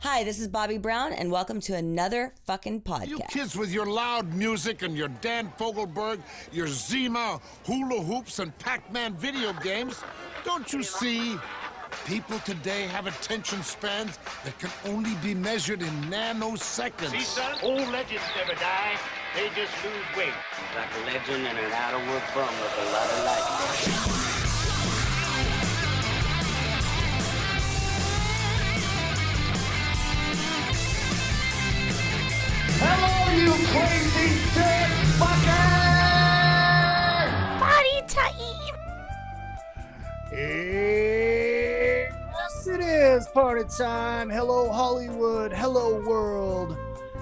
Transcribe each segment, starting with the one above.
Hi, this is Bobby Brown, and welcome to another fucking podcast. You kids with your loud music and your Dan Fogelberg, your Zima, hula hoops, and Pac-Man video games, don't you see? People today have attention spans that can only be measured in nanoseconds. See, son, old legends never die. They just lose weight. Like a legend and an out-of-work bum with a lot of life. Hello, you crazy dead fucker! Party time! Yes, it is party time. Hello, Hollywood. Hello, world.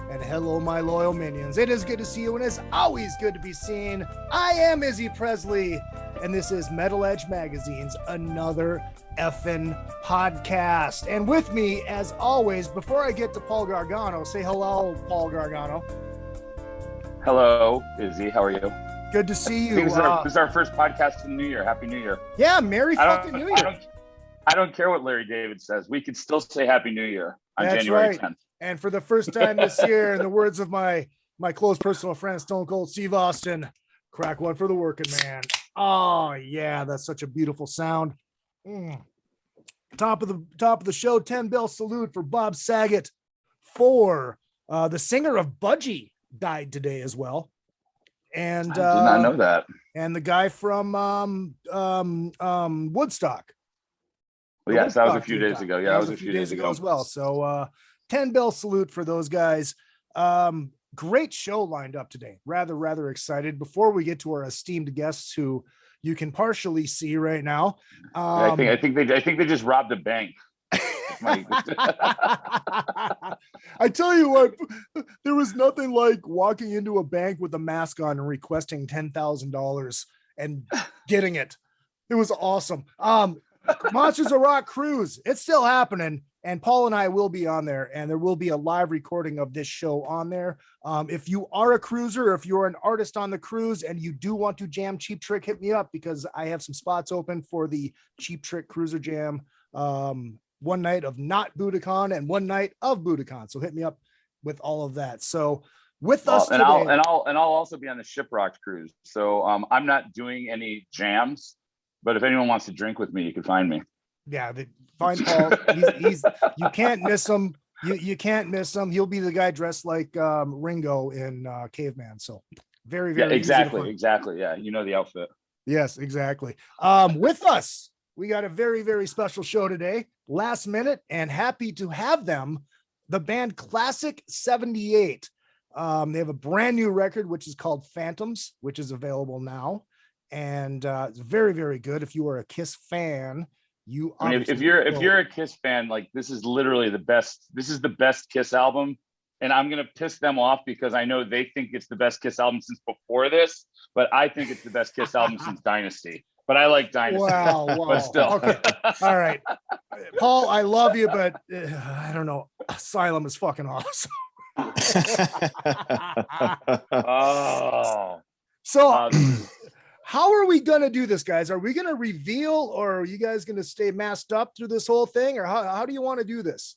And hello, my loyal minions. It is good to see you, and it's always good to be seen. I am Izzy Presley, and this is Metal Edge Magazine's Another Effin' Podcast. And with me, as always, before I get to Paul Gargano, say hello, Paul Gargano. Hello, Izzy. How are you? Good to see you. This is our first podcast in the new year. Happy New Year. Yeah, Merry fucking New Year. I don't care what Larry David says. We can still say Happy New Year on That's January right. 10th. And for the first time this year, in the words of my close personal friend, Stone Cold Steve Austin, crack one for the working man. Oh, yeah, that's such a beautiful sound. Top of the show, 10-bell salute for Bob Saget. The singer of Budgie died today as well. And I did not know that. And the guy from Woodstock. Well, yes, that was a few days ago. Yeah, that was a few days ago as well. So 10-bell salute for those guys. Great show lined up today. Rather excited. Before we get to our esteemed guests, who you can partially see right now. I think they just robbed a bank. I tell you what, there was nothing like walking into a bank with a mask on and requesting $10,000 and getting it. It was awesome. Monsters of Rock cruise, it's still happening, and Paul and I will be on there, and there will be a live recording of this show on there. If you are a cruiser, or if you're an artist on the cruise and you do want to jam Cheap Trick, hit me up, because I have some spots open for the Cheap Trick Cruiser Jam. One night of not Budokan and one night of Budokan. So hit me up with all of that. So with us today, I'll also be on the Shiprocked cruise. So I'm not doing any jams, but if anyone wants to drink with me, you can find me. Yeah, find Paul. He's you can't miss him. You can't miss him. He'll be the guy dressed like Ringo in Caveman. So very exactly. Yeah, you know the outfit. Yes, exactly. With us, we got a very special show today. Last minute, and happy to have them. The band Klassik 78. They have a brand new record, which is called Phantoms, which is available now. And it's very good. If you are a KISS fan, if you're a KISS fan, like, this is literally the best. This is the best KISS album, and I'm gonna piss them off because I know they think it's the best KISS album since before this, but I think it's the best KISS album since Dynasty. But I like Dynasty. Wow. But still, okay, all right, Paul, I love you, but I don't know. Asylum is fucking awesome. Oh, so. How are we going to do this, guys? Are we going to reveal, or are you guys going to stay masked up through this whole thing, or how do you want to do this?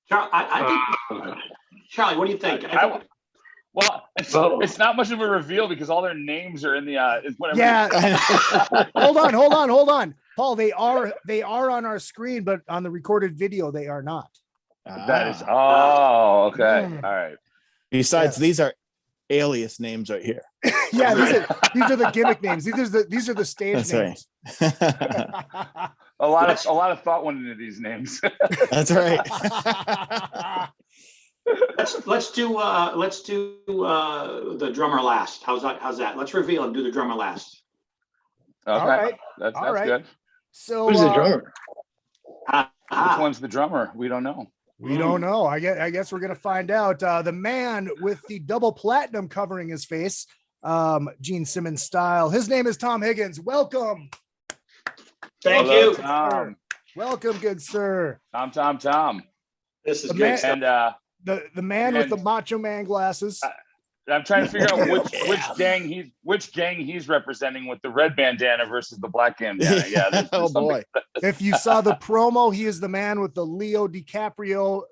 Charlie, I think, Charlie, what do you think? It's not much of a reveal because all their names are in the whatever. Yeah. hold on. Paul, they are on our screen, but on the recorded video, they are not. That is, okay. All right. Besides, these are alias names right here. Yeah, these are the gimmick names. These are the stage That's names. Right. a lot of thought went into these names. That's right. let's do the drummer last. How's that? Let's reveal and do the drummer last. Okay. All right. That's right. good. So who's the drummer? Which one's the drummer? We don't know. We don't know. I guess we're gonna find out. The man with the double platinum covering his face, Gene Simmons style. His name is Tom Higgins. Welcome. Thank Hello, you. Tom. Welcome, good sir. Tom. This is The good. man- And The man with the Macho Man glasses. I'm trying to figure out which gang he's representing with the red bandana versus the black bandana. Yeah. There's Oh boy. If you saw the promo, he is the man with the Leo DiCaprio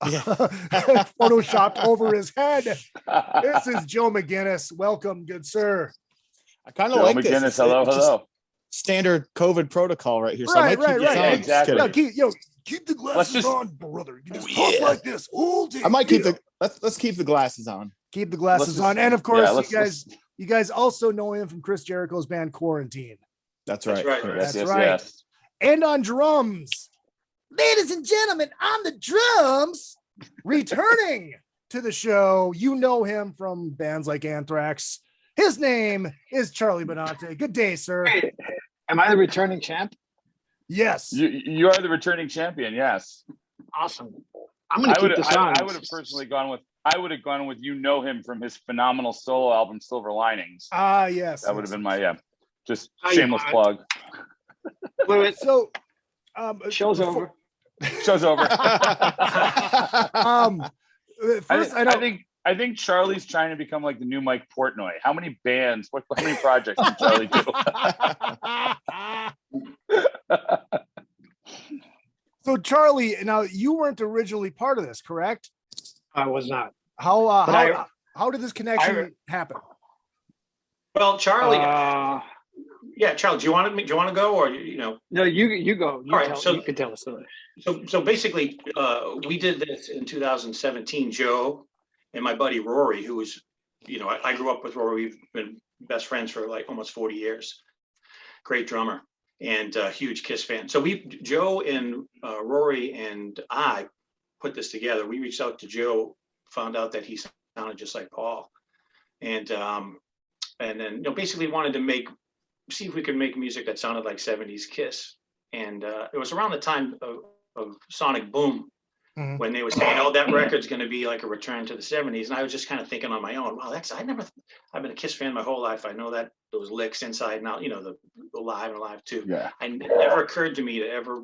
photoshopped over his head. This is Joe McGinnis. Welcome, good sir. I kind of like McGinnis, this. hello. Standard COVID protocol right here. So Right. Yeah, exactly. Keep the glasses on, brother. You just talk like this all day. I might keep let's keep the glasses on. Keep the glasses on. And of course, you guys also know him from Chris Jericho's band Quarantine. That's right. That's right. Yes. And on drums, ladies and gentlemen, on the drums, returning to the show. You know him from bands like Anthrax. His name is Charlie Benante. Good day, sir. Hey, am I the returning champ? Yes. You are the returning champion. Yes. Awesome. I'm going to keep this on. I would have personally gone with you know him from his phenomenal solo album Silver Linings. Yes. That would have been my just shameless plug. So show's over. Show's over. First, I think Charlie's trying to become like the new Mike Portnoy. How many bands? How many projects can Charlie do? So Charlie, now you weren't originally part of this, correct? I was not. How did this connection happen? Well, Charlie. Charlie, do you want to go, or No, you go. You can tell the story. So basically, we did this in 2017. Joe and my buddy Rory, who was, I grew up with Rory. We've been best friends for like almost 40 years. Great drummer and huge Kiss fan. So Joe and Rory and I put this together. We reached out to Joe, found out that he sounded just like Paul, and then basically wanted to see if we could make music that sounded like 70s Kiss. And it was around the time of Sonic Boom, when they were saying, "Oh, that record's going to be like a return to the '70s," and I was just kind of thinking on my own, "Wow, I've been a Kiss fan my whole life. I know that those licks inside and out, the live and live too." Yeah. And it never occurred to me to ever,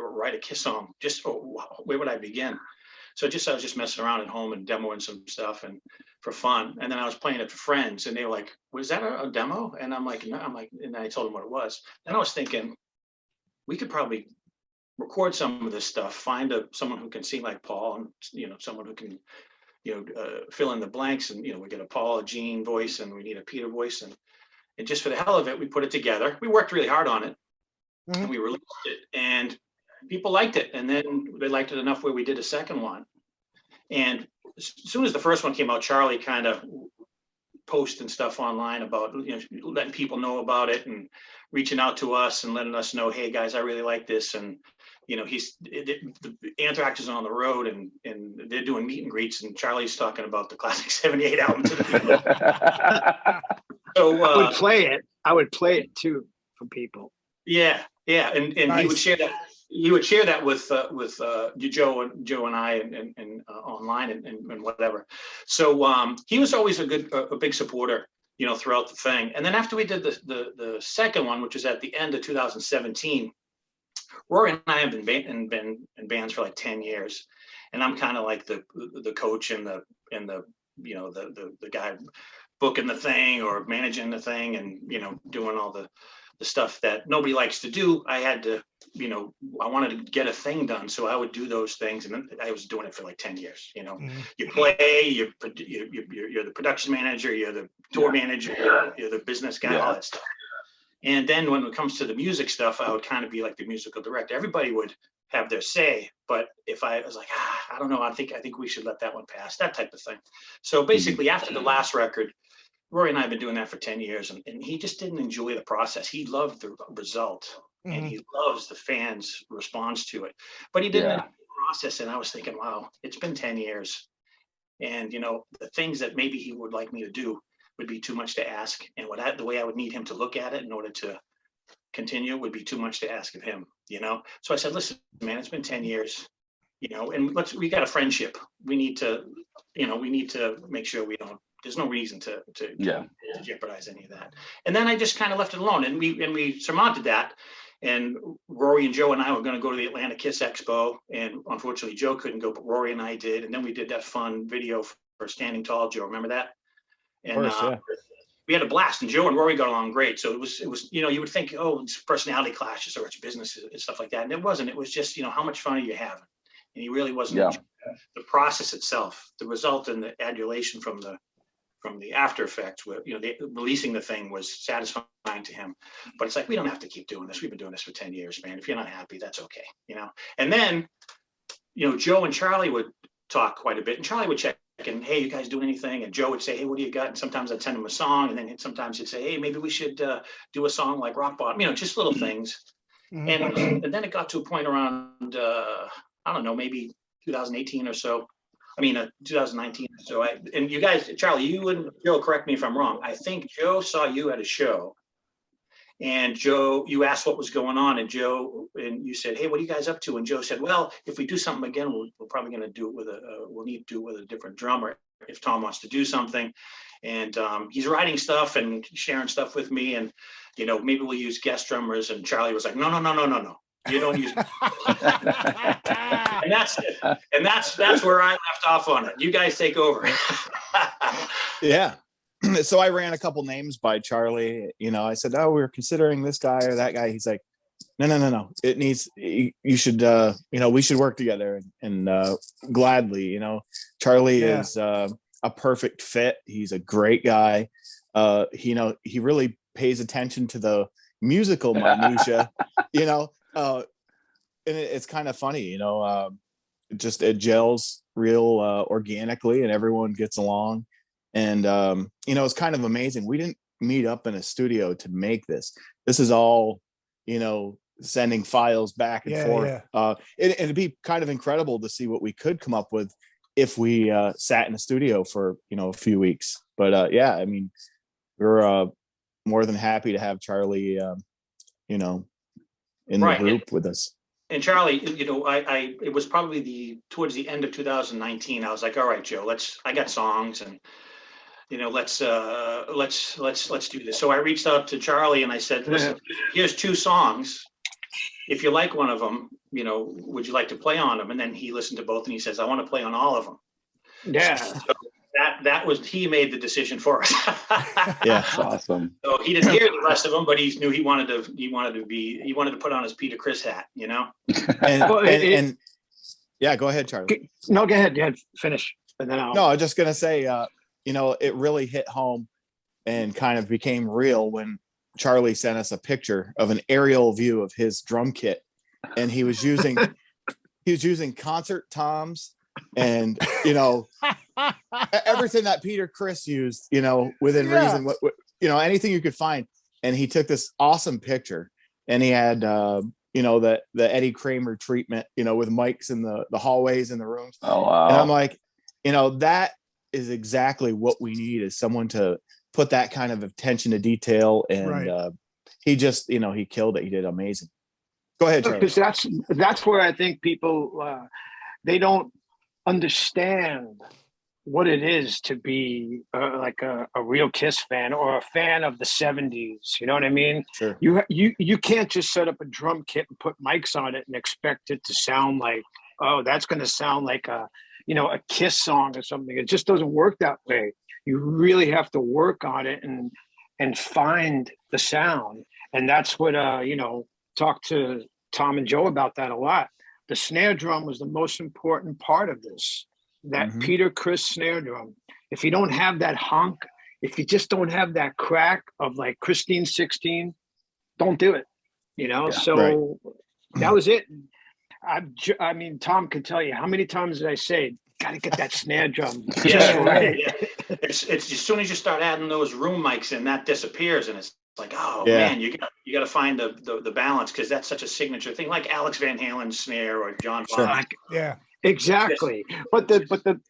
write a Kiss song. Just where would I begin? So I was just messing around at home and demoing some stuff and for fun. And then I was playing it for friends, and they were like, "Was that a demo?" And I'm like, "No." And I told them what it was. Then I was thinking, we could probably record some of this stuff, find someone who can sing like Paul, and someone who can fill in the blanks, and we get a Paul, a Gene voice, and we need a Peter voice, and just for the hell of it, we put it together. We worked really hard on it, and we released it, and people liked it, and then they liked it enough where we did a second one. And as soon as the first one came out, Charlie kind of posting stuff online about letting people know about it and reaching out to us and letting us know, "Hey guys, I really like this." And the Anthrax is on the road, and they're doing meet and greets, and Charlie's talking about the Klassik '78 album to the people. So I would play it too for people. Yeah, and nice. He would share that with Joe and I and online and whatever. So he was always a big supporter, throughout the thing. And then after we did the second one, which was at the end of 2017, Rory and I have been in bands for like 10 years, and I'm kind of like the coach and the guy booking the thing or managing the thing, and doing all the stuff that nobody likes to do. I had to, I wanted to get a thing done, so I would do those things, and then I was doing it for like 10 years. You play, you're the production manager, you're the tour manager, you're the business guy, all that stuff. And then when it comes to the music stuff, I would kind of be like the musical director. Everybody would have their say, but if I was like, I don't know, I think we should let that one pass, that type of thing. So basically, after the last record, Rory and I have been doing that for 10 years, and he just didn't enjoy the process. He loved the result, and he loves the fans' response to it, but he didn't enjoy the process. And I was thinking, wow, it's been 10 years, and the things that maybe he would like me to do would be too much to ask, and the way I would need him to look at it in order to continue would be too much to ask of him. So I said, "Listen, man, it's been 10 years, and we got a friendship. We need to make sure we don't. There's no reason to jeopardize any of that." And then I just kind of left it alone, and we surmounted that. And Rory and Joe and I were going to go to the Atlanta Kiss Expo, and unfortunately Joe couldn't go, but Rory and I did. And then we did that fun video Standing Tall, Joe. Remember that? And Of course, yeah. we had a blast, and Joe and Rory got along great. So it was, you would think, oh, it's personality clashes or it's business and stuff like that. And it wasn't. It was just, how much fun are you having? And he really wasn't. Yeah. The process itself, the result and the adulation from the after effects, where, releasing the thing was satisfying to him. But it's like, we don't have to keep doing this. We've been doing this for 10 years, man. If you're not happy, that's okay. And then, Joe and Charlie would talk quite a bit, and Charlie would check and, hey, you guys doing anything? And Joe would say, hey, what do you got? And sometimes I'd send him a song, and then sometimes he'd say, hey, maybe we should do a song like Rock Bottom, just little things. And then it got to a point around, I don't know, maybe 2018 or so. 2019 or so. And you guys, Charlie, you and Joe, correct me if I'm wrong. I think Joe saw you at a show, and Joe, you asked what was going on, and you said, hey, what are you guys up to? And Joe said, well, if we do something again, we're probably going to do it with we'll need to do it with a different drummer if Tom wants to do something. And he's writing stuff and sharing stuff with me, and maybe we'll use guest drummers. And Charlie was like, no. You don't use and that's it. And that's where I left off on it. You guys take over. Yeah. So I ran a couple names by Charlie. I said, oh, we were considering this guy or that guy. He's like, no. It needs, you should, we should work together. And gladly, Charlie is a perfect fit. He's a great guy. He really pays attention to the musical minutia, and it's kind of funny, it gels real organically, and everyone gets along. And it's kind of amazing. We didn't meet up in a studio to make this. This is all, sending files back and forth. It'd be kind of incredible to see what we could come up with if we sat in a studio for a few weeks. But we're more than happy to have Charlie in the group with us. And Charlie, it was probably towards the end of 2019. I was like, all right, Joe, I got songs, and let's do this. So I reached out to Charlie and I said, listen, here's 2 songs. If you like one of them, would you like to play on them? And then he listened to both and he says, I want to play on all of them. Yeah. So he made the decision for us. Yeah, awesome. So he didn't hear the rest of them, but he knew he wanted to put on his Peter Criss hat, And yeah, go ahead, Charlie. No, go ahead. Finish. And then No, I was just gonna say, it really hit home and kind of became real when Charlie sent us a picture of an aerial view of his drum kit, and he was using concert toms and everything that Peter Criss used, within reason, what anything you could find. And he took this awesome picture, and he had the Eddie Kramer treatment, with mics in the hallways and the rooms. Oh wow. And I'm like, that is exactly what we need, is someone to put that kind of attention to detail. And he just, he killed it. He did amazing. Go ahead, Charlie. Because that's where I think people they don't understand what it is to be like a real KISS fan or a fan of the 70s. You know what I mean? Sure. You can't just set up a drum kit and put mics on it and expect it to sound like, oh, that's going to sound like a KISS song or something. It just doesn't work that way. You really have to work on it and find the sound. And that's what talk to Tom and Joe about that a lot. The snare drum was the most important part of this. That Peter Criss snare drum. If you don't have that honk, if you just don't have that crack of like Christine 16, don't do it. That was it. I mean, Tom can tell you how many times did I say, got to get that snare drum. Right. It's as soon as you start adding those room mics in, that disappears, and it's like, man, you got to find the balance, because that's such a signature thing, like Alex Van Halen's snare or John Bonham. Yeah. Exactly. But the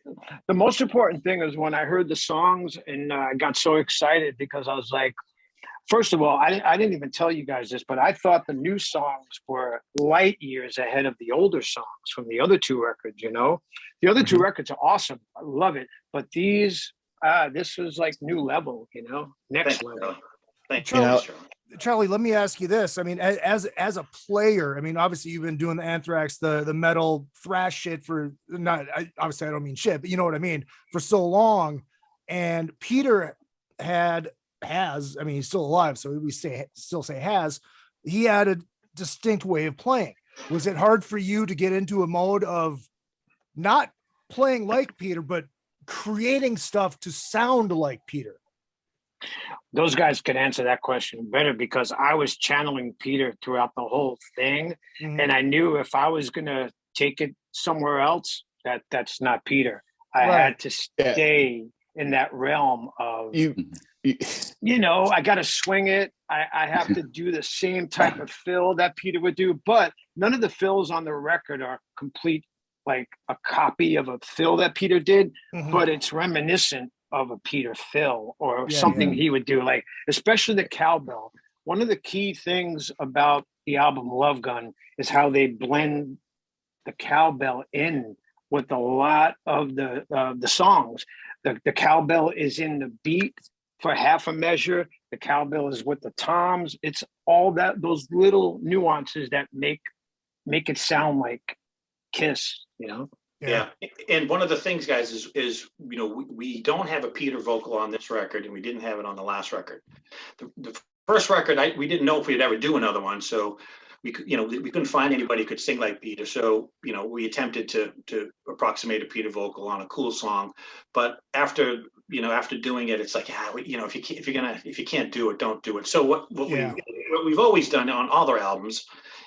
most important thing is when I heard the songs, and I got so excited because I was like, first of all, I didn't even tell you guys this, but I thought the new songs were light years ahead of the older songs from the other 2 records. The other 2 records are awesome. I love it. But this was like new level, next level. Thank you. you, Charlie, let me ask you this. I mean, as a player, I mean, obviously you've been doing the Anthrax, the metal thrash shit for obviously I don't mean shit, but you know what I mean, for so long. And Peter has, I mean, he's still alive, so we still say has, he had a distinct way of playing. Was it hard for you to get into a mode of not playing like Peter, but creating stuff to sound like Peter? Those guys could answer that question better, because I was channeling Peter throughout the whole thing. Mhm. And I knew if I was going to take it somewhere else, that's not Peter. I Right. had to stay in that realm of, you know, I got to swing it. I have to do the same type of fill that Peter would do, but none of the fills on the record are complete, like a copy of a fill that Peter did, but it's reminiscent of a Peter fill or something he would do, like especially the cowbell. One of the key things about the album Love Gun is how they blend the cowbell in with a lot of the songs. The cowbell is in the beat for half a measure. The cowbell is with the toms. It's all those little nuances that make it sound like Kiss, you know? Yeah. And one of the things, guys, is you know, we don't have a Peter vocal on this record, and we didn't have it on the last record. The first record, we didn't know if we'd ever do another one, so we couldn't find anybody who could sing like Peter. So, you know, we attempted to approximate a Peter vocal on a cool song, but after doing it, it's like, if you can't do it, don't do it. So what we've always done on all their albums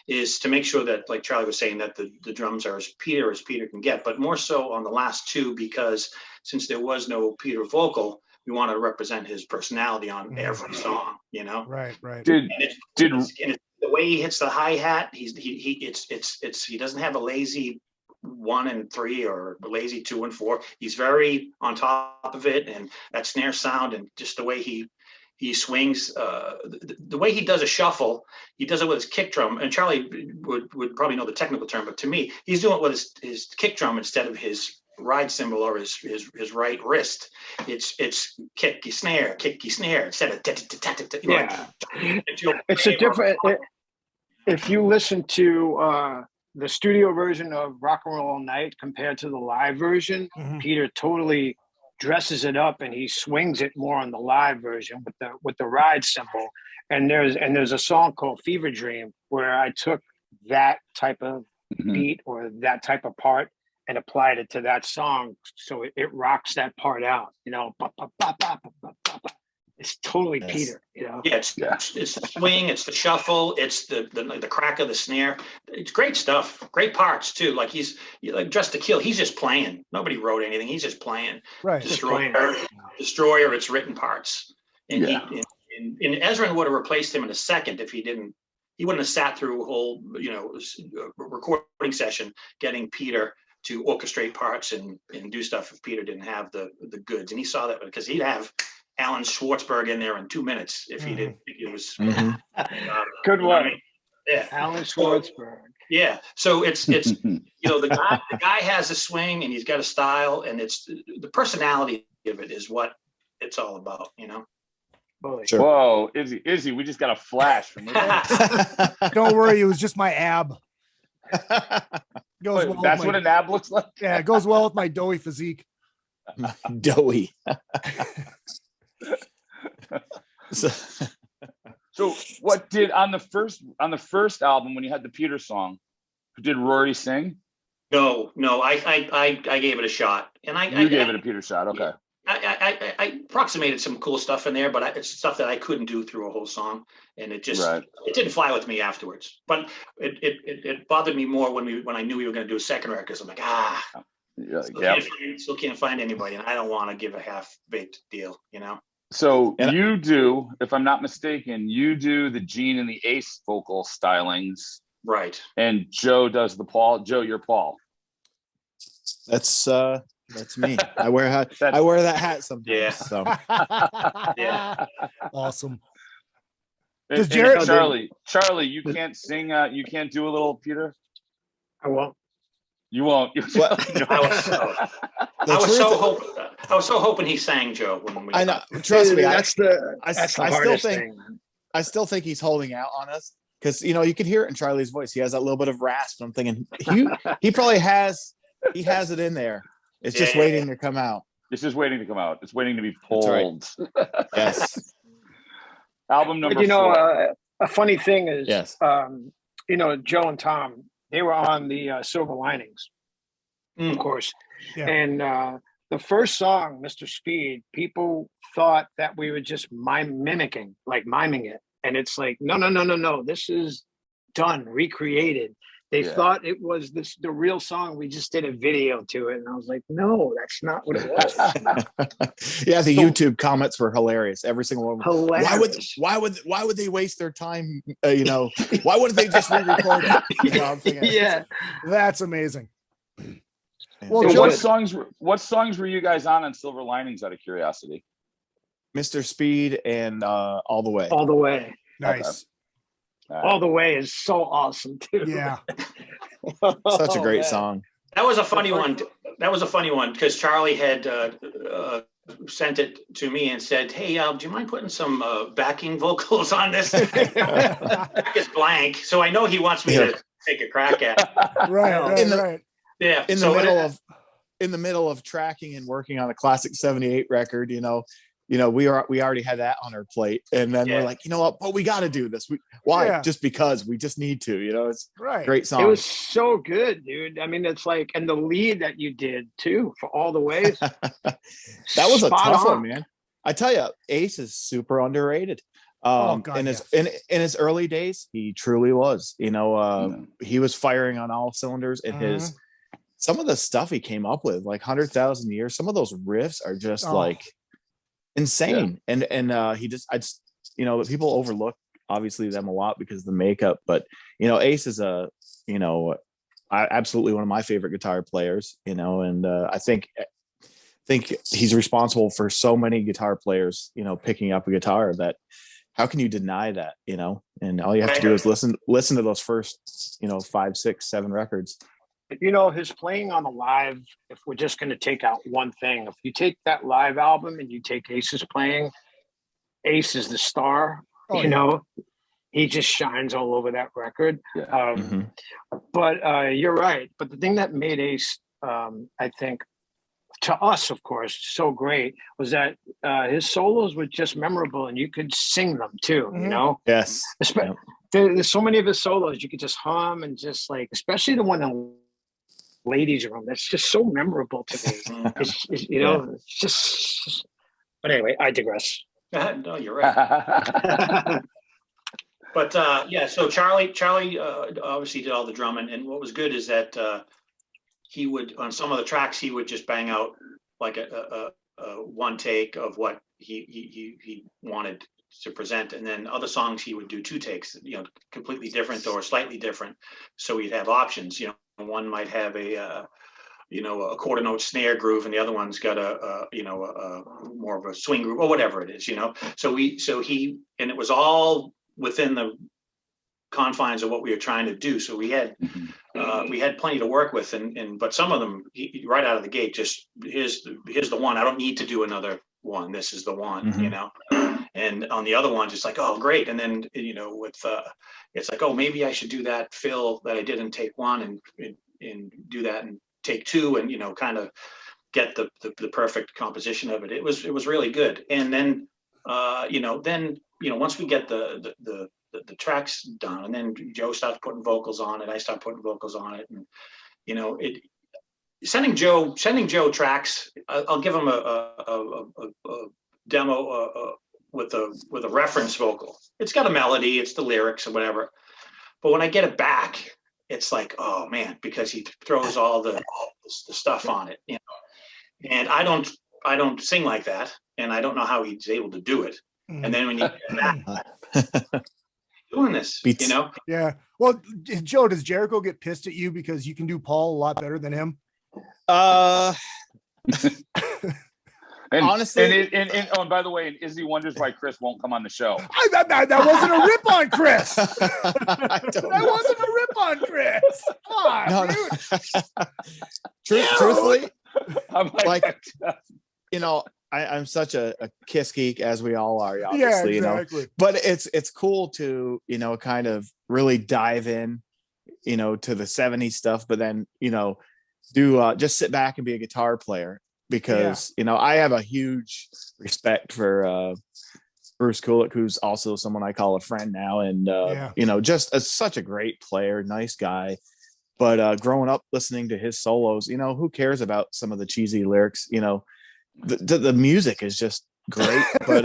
is to make sure that, like Charlie was saying, that the drums are as Peter can get, but more so on the last two, because since there was no Peter vocal, we want to represent his personality on every song, you know? Right. The way he hits the hi-hat, he doesn't have a lazy 1 and 3 or a lazy 2 and 4. He's very on top of it, and that snare sound, and just the way he swings, the way he does a shuffle, he does it with his kick drum. And Charlie would probably know the technical term, but to me, he's doing it with his kick drum instead of his ride cymbal or his right wrist. It's kicky snare instead of it's a different. If you listen to the studio version of Rock and Roll All Night compared to the live version, Peter totally dresses it up, and he swings it more on the live version with the ride cymbal. And there's a song called Fever Dream where I took that type of beat or that type of part and applied it to that song, so it rocks that part out, you know. It's totally Peter, you know. Yeah, it's the swing, it's the shuffle, it's the crack of the snare. It's great stuff, great parts too. Like he's like Dressed to Kill. He's just playing. Nobody wrote anything. He's just playing. Right. Destroyer. It's written parts. And and Ezrin would have replaced him in a second if he didn't. He wouldn't have sat through a whole recording session getting Peter to orchestrate parts and do stuff if Peter didn't have the goods. And he saw that because he'd have Alan Schwartzberg in there in 2 minutes if he didn't think it was good one. I mean? Yeah, Alan Schwartzberg. Yeah, so it's the guy has a swing and he's got a style, and it's the personality of it is what it's all about, you know. Sure. Whoa, Izzy, we just got a flash from Don't worry, it was just my ab. That's what an ab looks like. Yeah, it goes well with my doughy physique. Doughy. So what did on the first album when you had the Peter song, did Rory sing? No, I gave it a shot, and I gave it a Peter shot. Okay. I approximated some cool stuff in there, but it's stuff that I couldn't do through a whole song, and it just it didn't fly with me afterwards. But it bothered me more when I knew we were going to do a second record. So I'm like, still can't find anybody, and I don't want to give a half-baked deal, you know. So you do, if I'm not mistaken, you do the Gene and the Ace vocal stylings, right? And Joe does the Paul. Joe, you're Paul. That's me. I wear that hat sometimes. Yeah. So. Yeah. Awesome. Does Jared, Charlie, you can't sing. You can't do a little Peter. I won't. You won't. I was so hoping. I was so hoping he sang, Joe. When we I know. Trust me. That's the hardest still think thing. I still think he's holding out on us because you can hear it in Charlie's voice. He has that little bit of rasp. I'm thinking he probably has it in there. It's just waiting to come out. It's just waiting to come out. It's waiting to be pulled. Right. Yes. Album number But, 4. a funny thing is, Yes. Joe and Tom, they were on the Silver Linings, of course. Yeah. And the first song, Mr. Speed, people thought that we were just miming it. And it's like, no. This is done, recreated. They thought it was the real song. We just did a video to it. And I was like, no, that's not what it was. Yeah, the YouTube comments were hilarious. Every single one. Hilarious. Why would they waste their time? Why wouldn't they just re-record it? I'm thinking, Yeah, That's amazing. Well, So Joe, what songs were you guys on Silver Linings, out of curiosity? Mr. Speed and All the Way. All the Way. nice. All the Way is so awesome too. Yeah. Such a great song. That was a funny one. That was a funny one because Charlie had sent it to me and said, "Hey, do you mind putting some backing vocals on this?" Back is blank, so I know he wants me to take a crack at it. Right. Yeah, In the middle of tracking and working on a classic '78 record, we already had that on our plate, and then we're like, you know what? But we got to do this. Why? Yeah. Just because we just need to. It's Right. great song. It was so good, dude. I mean, it's like, and the lead that you did too for All the Ways. That was a tough on. one, man. I tell you, Ace is super underrated. God, in his early days, he truly was. He was firing on all cylinders, and some of the stuff he came up with, like 100,000 Years, some of those riffs are just like insane. And people overlook obviously them a lot because of the makeup, but Ace is absolutely one of my favorite guitar players, and I think he's responsible for so many guitar players picking up a guitar. That how can you deny that? And all you have to do is listen to those first 5, 6, 7 records. His playing on the live, if we're just going to take out one thing, if you take that live album and you take Ace's playing, Ace is the star. He just shines all over that record. But you're right. But the thing that made Ace, I think, to us, of course, so great was that his solos were just memorable, and you could sing them too. Yes. There's so many of his solos you could just hum and just like, especially the one in Ladies Room. That's just so memorable to me. It's just. But anyway, I digress. No, you're right. But so Charlie obviously did all the drumming, and what was good is that he would, on some of the tracks, he would just bang out like a one take of what he wanted to present, and then other songs he would do 2 takes, completely different or slightly different, so we'd have options. One might have a quarter note snare groove, and the other one's got a more of a swing groove or whatever it is. So it was all within the confines of what we were trying to do. So we had plenty to work with, but some of them right out of the gate, just here's the one. I don't need to do another one. This is the one. And on the other ones, it's like, oh, great. And then it's like, oh, maybe I should do that fill that I did in take 1 and do that in take 2, and kind of get the perfect composition of it. It was really good. And then once we get the tracks done, and then Joe starts putting vocals on it, I start putting vocals on it, and sending Joe tracks. I'll give him a demo with a reference vocal. It's got a melody, it's the lyrics or whatever. But when I get it back, it's like, oh man, because he throws all the stuff on it, and I don't sing like that, and I don't know how he's able to do it. And then when you get back, doing this, Yeah. Well, Joe, does Jericho get pissed at you because you can do Paul a lot better than him? Honestly, and by the way, Izzy wonders why Chris won't come on the show. That wasn't a rip on Chris. That wasn't a rip on Chris. Come on, Truthfully, I'm I'm such a Kiss geek, as we all are, obviously, exactly. but it's cool to, kind of really dive in, to the 70s stuff, but then, do just sit back and be a guitar player, because, I have a huge respect for Bruce Kulick, who's also someone I call a friend now. And, just such a great player, nice guy. But growing up listening to his solos, who cares about some of the cheesy lyrics? The music is just great. But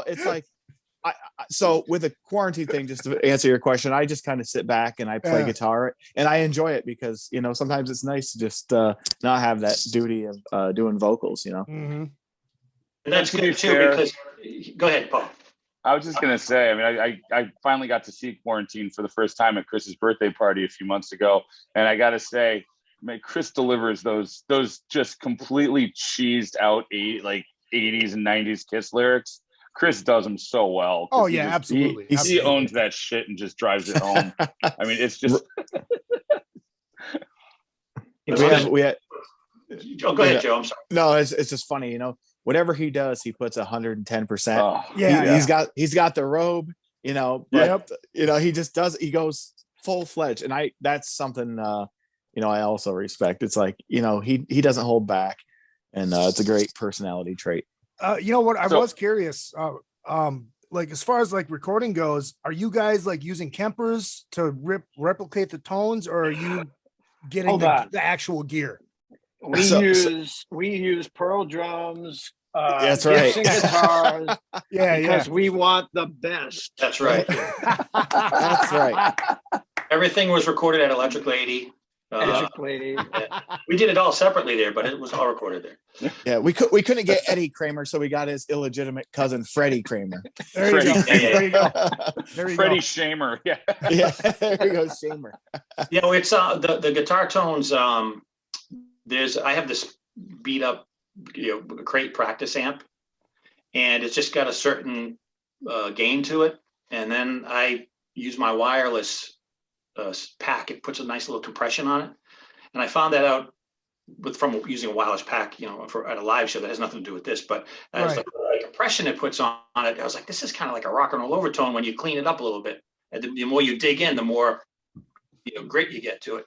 it's like, so with the quarantine thing, just to answer your question, I just kind of sit back and I play guitar, and I enjoy it because, sometimes it's nice to just not have that duty of doing vocals, And that's good too, because go ahead, Paul. I was just gonna say, I mean, I finally got to see Quarantine for the first time at Chris's birthday party a few months ago, and I gotta say, Chris delivers those just completely cheesed out 80s and 90s Kiss lyrics. Chris does them so well. Oh yeah, absolutely. He owns that shit and just drives it home. I mean, it's just. we had. Oh, go ahead, Joe. I'm sorry. No, it's just funny, whatever he does, he puts 110%. Oh, he's got the robe, but he just does. He goes full fledged, and that's something I also respect. It's like he doesn't hold back, and it's a great personality trait. What I was curious, like as far as like recording goes, are you guys like using Kempers to replicate the tones, or are you getting the actual gear? We use Pearl drums, that's right, guitars, because we want the best. That's right. That's right. Everything was recorded at Electric Lady. We did it all separately there, but it was all recorded there. Yeah, we couldn't get Eddie Kramer, so we got his illegitimate cousin Freddie Kramer. There you go. Freddie Shamer. Yeah. Yeah, there you go, Shamer. It's the guitar tones. I have this beat up crate practice amp, and it's just got a certain gain to it, and then I use my wireless pack. It puts a nice little compression on it, and I found that out from using a wireless pack, at a live show that has nothing to do with this, but as the compression it puts on it, I was like, this is kind of like a rock and roll overtone when you clean it up a little bit, and the more you dig in, the more grit you get to it.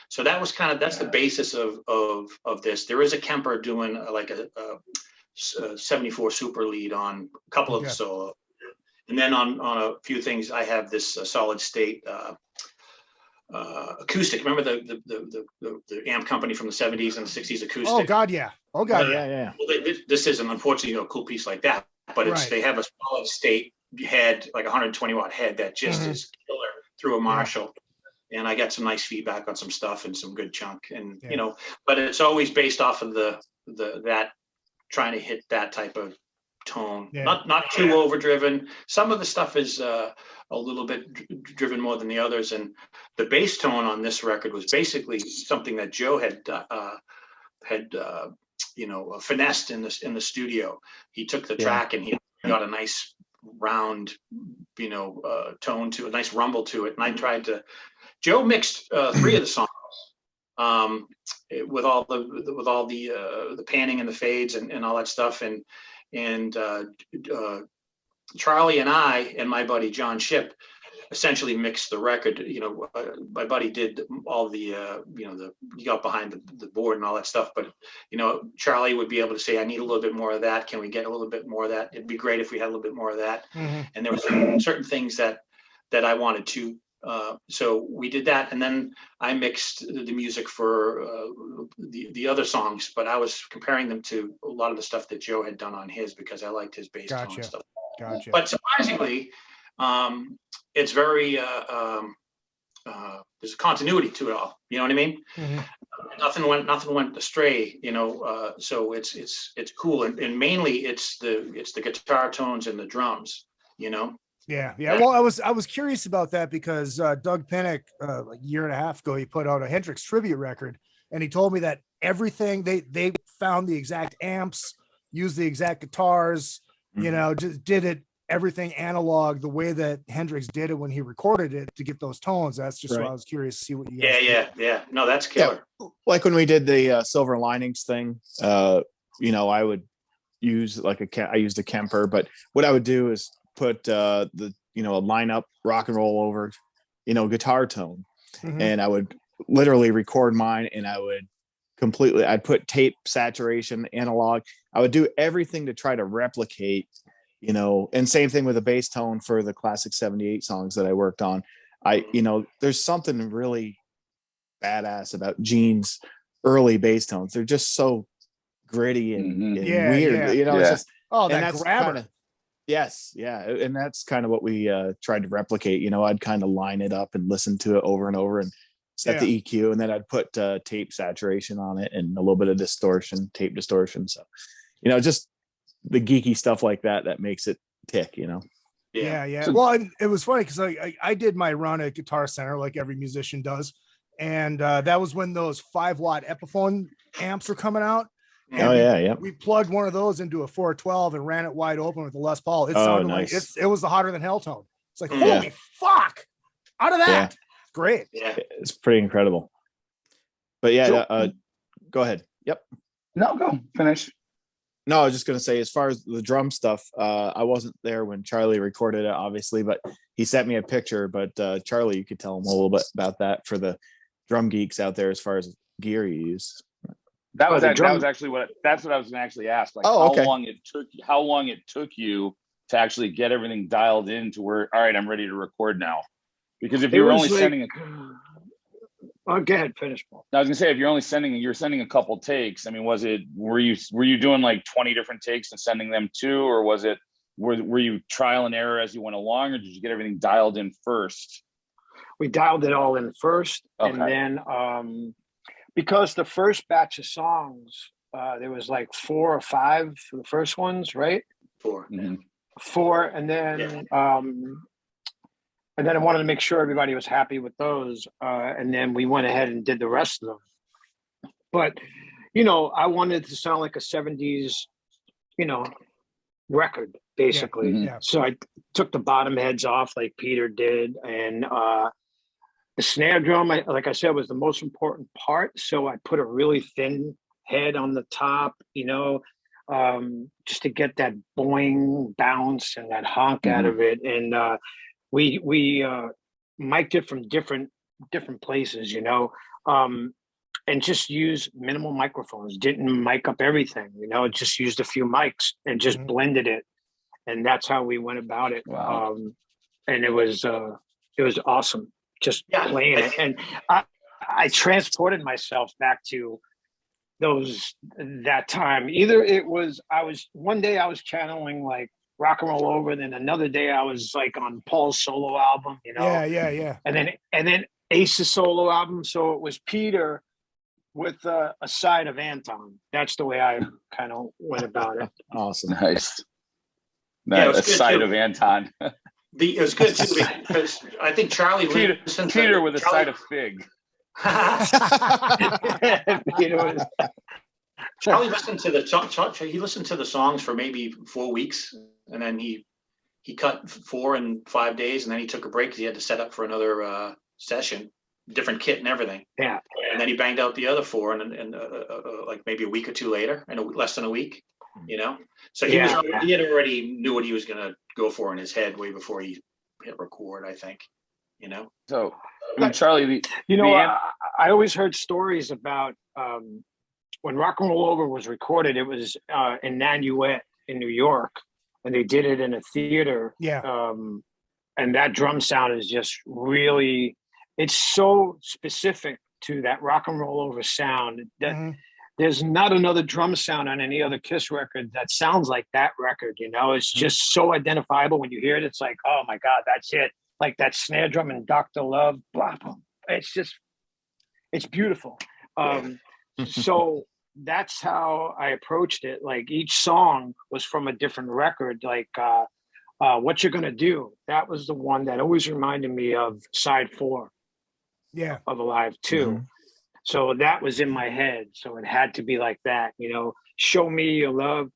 So that was that's the basis of this. There is a Kemper doing like a 74 super lead on a couple of the solo, and then on a few things I have this solid state acoustic. Remember the amp company from the 70s and the 60s, acoustic? Oh God, yeah. Oh God, yeah. Well, this isn't unfortunately a cool piece like that, but they have a solid state head, like 120 watt head that just is killer through a Marshall. And I got some nice feedback on some stuff and some good chunk, and but it's always based off of that trying to hit that type of tone, not too overdriven. Some of the stuff is a little bit driven more than the others, and the bass tone on this record was basically something that Joe had finessed in the studio. He took the track and he got a nice round tone to a nice rumble to it, and I tried to. Joe mixed 3 of the songs with all the panning and the fades and all that stuff, and Charlie and I and my buddy John Shipp essentially mixed the record. My buddy did all the he got behind the board and all that stuff, but Charlie would be able to say, I need a little bit more of that. Can we get a little bit more of that? It'd be great if we had a little bit more of that. And there were certain things that I wanted to. So we did that, and then I mixed the music for the other songs, but I was comparing them to a lot of the stuff that Joe had done on his, because I liked his bass tone and stuff. Gotcha. But surprisingly, it's very there's a continuity to it all. You know what I mean? Nothing went astray. So it's cool, and mainly it's the guitar tones and the drums. Yeah. Well, I was curious about that because Doug Pinnick, like a year and a half ago, he put out a Hendrix tribute record, and he told me that everything they found the exact amps, used the exact guitars, just did it everything analog the way that Hendrix did it when he recorded it to get those tones. That's just why I was curious to see what you guys Yeah. No, that's killer. Yeah. Like when we did the Silver Linings thing, you know, I would use I used a Kemper, but what I would do is put a line up rock and roll over, guitar tone. And I would literally record mine, and I'd put tape saturation, analog. I would do everything to try to replicate, and same thing with the bass tone for the Klassik 78 songs that I worked on. There's something really badass about Gene's early bass tones. They're just so gritty and weird. It's just, that grabber. Yes. Yeah. And that's kind of what we tried to replicate. I'd kind of line it up and listen to it over and over and set the EQ, and then I'd put tape saturation on it and a little bit of tape distortion. So, just the geeky stuff like that makes it tick, Yeah. Well, and it was funny because I did my run at Guitar Center like every musician does. And that was when those 5-watt Epiphone amps were coming out. And we plugged one of those into a 412 and ran it wide open with the Les Paul. It sounded like it was the Hotter Than Hell tone. It's like, holy fuck, out of that. Yeah. Great. Yeah. It's pretty incredible. But go ahead. Yep. No, go finish. No, I was just going to say, as far as the drum stuff, I wasn't there when Charlie recorded it, obviously, but he sent me a picture. But Charlie, you could tell him a little bit about that for the drum geeks out there as far as gear you use. That's what I was going to actually ask. Like, how long it took you to actually get everything dialed in to where, all right, I'm ready to record now. Because if you were only sending go ahead, finish, Paul. I was gonna say, if you're sending a couple takes, I mean, were you doing like 20 different takes and sending them too, or were you trial and error as you went along, or did you get everything dialed in first? We dialed it all in first, and then because the first batch of songs, there was like 4 or 5 for the first ones, right? 4. Mm-hmm. 4, and then and then I wanted to make sure everybody was happy with those, and then we went ahead and did the rest of them. But I wanted to sound like a 70s, record basically. Yeah. So I took the bottom heads off like Peter did, and the snare drum, like I said, was the most important part. So I put a really thin head on the top, just to get that boing bounce and that honk out of it. And we mic'd it from different places, and just use minimal microphones. Didn't mic up everything, just used a few mics and just blended it. And that's how we went about it. Wow. And it was awesome. Just playing it, and I transported myself back to that time. Either one day I was channeling like Rock and Roll Over, then another day I was like on Paul's solo album, Yeah. And then Ace's solo album. So it was Peter with a side of Anton. That's the way I kind of went about it. Awesome, nice. A side of Anton. It was good too, because I think Charlie Peter with a side of fig. Charlie listened to the songs for maybe 4 weeks, and then he cut 4 in 5 days, and then he took a break because he had to set up for another session, different kit and everything. Yeah, and then he banged out the other 4, and like maybe a week or 2 later, and less than a week. So he had already knew what he was gonna go for in his head way before he hit record, I think. So I mean, Charlie, I always heard stories about when Rock and Roll Over was recorded. It was in Nanuet in New York, and they did it in a theater. And that drum sound is just really, it's so specific to that Rock and Roll Over sound that there's not another drum sound on any other Kiss record that sounds like that record. It's just so identifiable. When you hear it, it's like, oh my God, that's it. Like that snare drum in Dr. Love, blah, blah. It's beautiful. So that's how I approached it. Like each song was from a different record. Like What You're Gonna Do, that was the one that always reminded me of side 4 of Alive 2. So that was in my head. So it had to be like that, Show Me Your Love,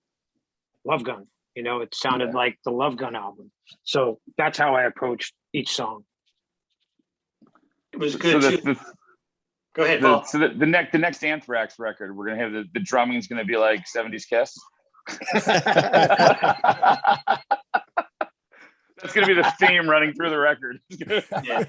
Love Gun. You know, it sounded like the Love Gun album. So that's how I approached each song. It was good too. Go ahead, Paul. So the next Anthrax record, we're gonna have the drumming is gonna be like 70s Kiss. That's gonna be the theme running through the record. Yeah.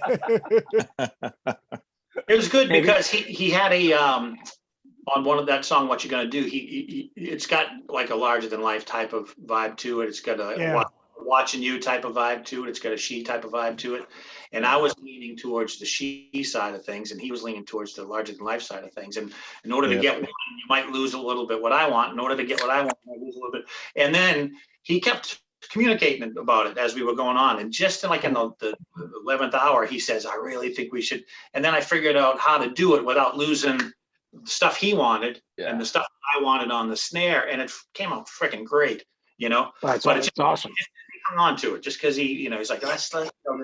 It was good because he had a on one of that song, What You Gonna Do, it's got like a larger than life type of vibe to it. It's got a watching you type of vibe to it. It's got a she type of vibe to it. And I was leaning towards the she side of things, and he was leaning towards the larger than life side of things. And in order to get one, you might lose a little bit what I want. In order to get what I want, you might lose a little bit. And then he kept communicating about it as we were going on. And just in the 11th hour, he says, I really think we should. And then I figured out how to do it without losing the stuff he wanted and the stuff I wanted on the snare. And it came out freaking great, you know. That's awesome. He hung on to it just because he's like, there's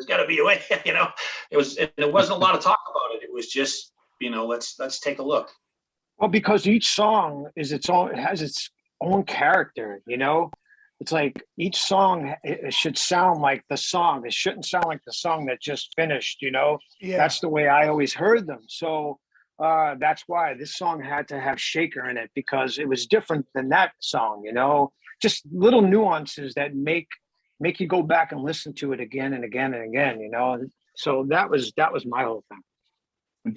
got to be a way, you know. It wasn't a lot of talk about it. It was just, let's take a look. Well, because each song has its own character, you know. It's like each song it should sound like the song. It shouldn't sound like the song that just finished, you know. Yeah. That's the way I always heard them. So that's why this song had to have Shaker in it, because it was different than that song, you know. Just little nuances that make you go back and listen to it again and again and again, you know. So that was my whole thing.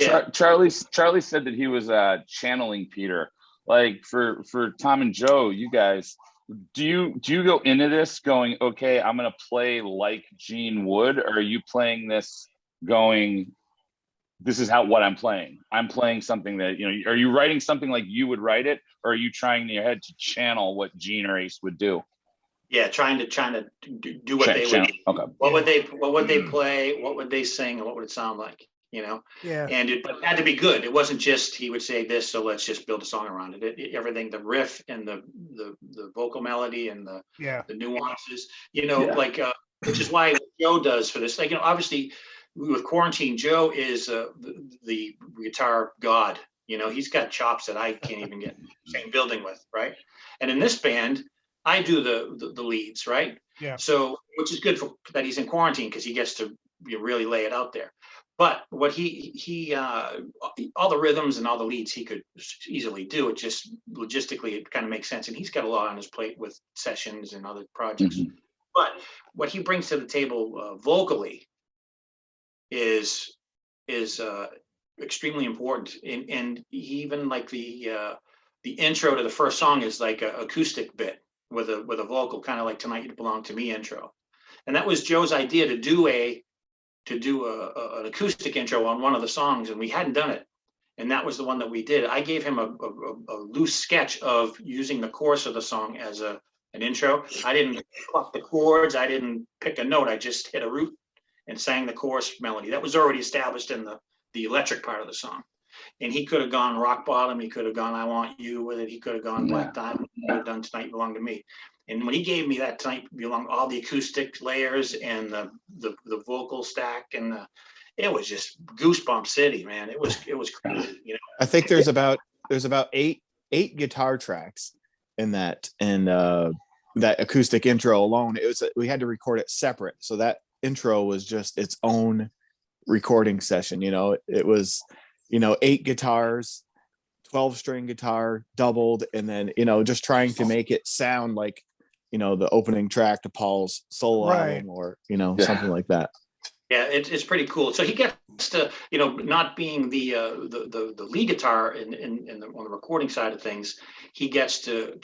Yeah. Charlie said that he was channeling Peter. Like for Tom and Joe, you guys, do you go into this going, okay, I'm gonna play like Gene would, or are you playing this going, this is what I'm playing? I'm playing something that, are you writing something like you would write it, or are you trying in your head to channel what Gene or Ace would do? Yeah, trying to do what they would. Okay. What would they play? What would they sing? And what would it sound like? You know. Yeah. And it had to be good. It wasn't just he would say this, so let's just build a song around it. Everything, the riff and the vocal melody and the nuances. Which is why Joe does for this. Like, obviously with Quarantine, Joe is the guitar god. You know, he's got chops that I can't even get same building with, right? And in this band, I do the leads, right? Yeah. So, which is good for that he's in quarantine because he gets to really lay it out there. But what he all the rhythms and all the leads he could easily do. It just logistically it kind of makes sense, and he's got a lot on his plate with sessions and other projects. Mm-hmm. But what he brings to the table vocally is extremely important, and even like the intro to the first song is like an acoustic bit with a vocal, kind of like Tonight You Belong to Me intro. And that was Joe's idea to do an acoustic intro on one of the songs, and we hadn't done it. And that was the one that we did. I gave him a loose sketch of using the chorus of the song as an intro. I didn't pluck the chords. I didn't pick a note. I just hit a root and sang the chorus melody. That was already established in the electric part of the song. And he could have gone Rock Bottom. He could have gone I Want You with it. He could have gone Black Diamond. He could have done Tonight You Belong to Me. And when he gave me that Tonight You Belong, all the acoustic layers and the vocal stack, and it was just goosebump city, man. It was crazy, you know. I think there's about eight guitar tracks in that, and that acoustic intro alone. We had to record it separate, so that intro was just its own recording session. You know, it was 8 guitars, 12-string guitar doubled, and then just trying to make it sound like the opening track to Paul's solo album, or something like that. Yeah, it's pretty cool. So he gets to not being the lead guitar on the recording side of things, he gets to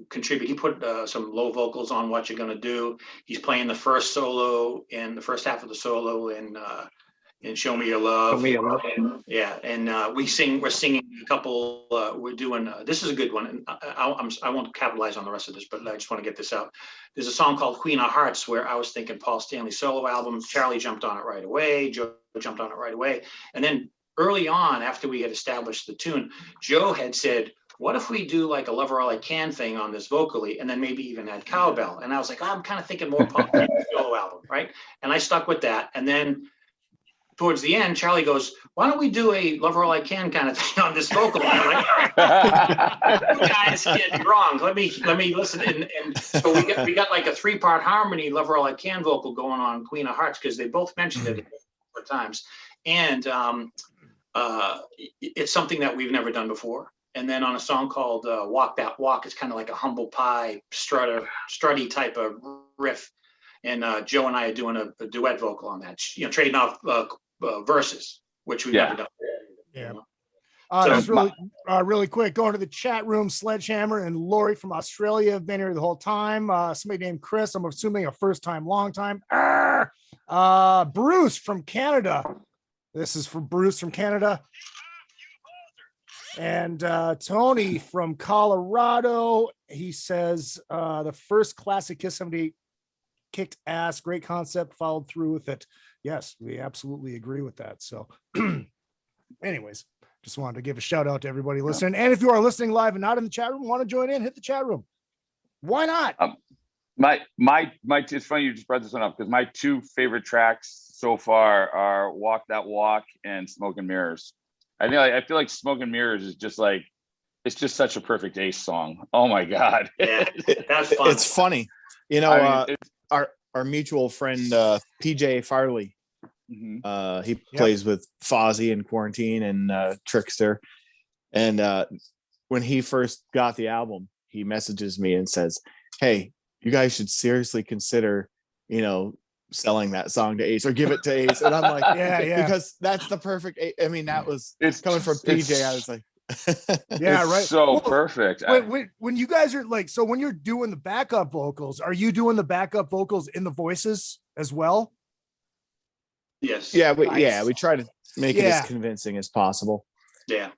contribute. He put some low vocals on What You're Gonna Do. He's playing the first solo and the first half of the solo and Show Me Your Love. We're singing a couple. We're doing. This is a good one. And I won't capitalize on the rest of this, but I just want to get this out. There's a song called Queen of Hearts where I was thinking Paul Stanley solo album. Charlie jumped on it right away. Joe jumped on it right away. And then early on, after we had established the tune, Joe had said, what if we do like a Lover All I Can thing on this vocally, and then maybe even add cowbell? And I was like, I'm kind of thinking more Paul Stanley solo album, right? And I stuck with that. And then towards the end, Charlie goes, "Why don't we do a Love Her All I Can kind of thing on this vocal?" And I'm like, "You guys get me wrong. Let me listen." And so we got like a 3-part harmony Love Her All I Can vocal going on Queen of Hearts, because they both mentioned it a times, and it's something that we've never done before. And then on a song called Walk That Walk, it's kind of like a humble pie strutty type of riff. And Joe and I are doing a duet vocal on that, trading off verses, which we've never done. Yeah. So, just really quick, going to the chat room, Sledgehammer and Lori from Australia have been here the whole time. Somebody named Chris, I'm assuming a first time, long time. Bruce from Canada. This is for Bruce from Canada. And Tony from Colorado, he says, the first Klassik Kiss 78 kicked ass, great concept, followed through with it. Yes, we absolutely agree with that. So anyways, just wanted to give a shout out to everybody listening. And if you are listening live and not in the chat room, want to join in, hit the chat room. Why not? It's funny you just brought this one up, because my 2 favorite tracks so far are Walk That Walk and Smoke and Mirrors. I feel like Smoke and Mirrors is just like, it's just such a perfect Ace song. Oh my God. Yeah, that's fun. It's funny. Our mutual friend, PJ Farley, he plays with Fozzy and Quarantine and Trickster. And when he first got the album, he messages me and says, "Hey, you guys should seriously consider, selling that song to Ace or give it to Ace." And I'm like, yeah, because that's the perfect. I mean, it's coming from PJ. I was like, yeah, right. So perfect. When you guys are like, so when you're doing the backup vocals, are you doing the backup vocals in the voices as well? Yes. Yeah, we try to make it as convincing as possible. Yeah.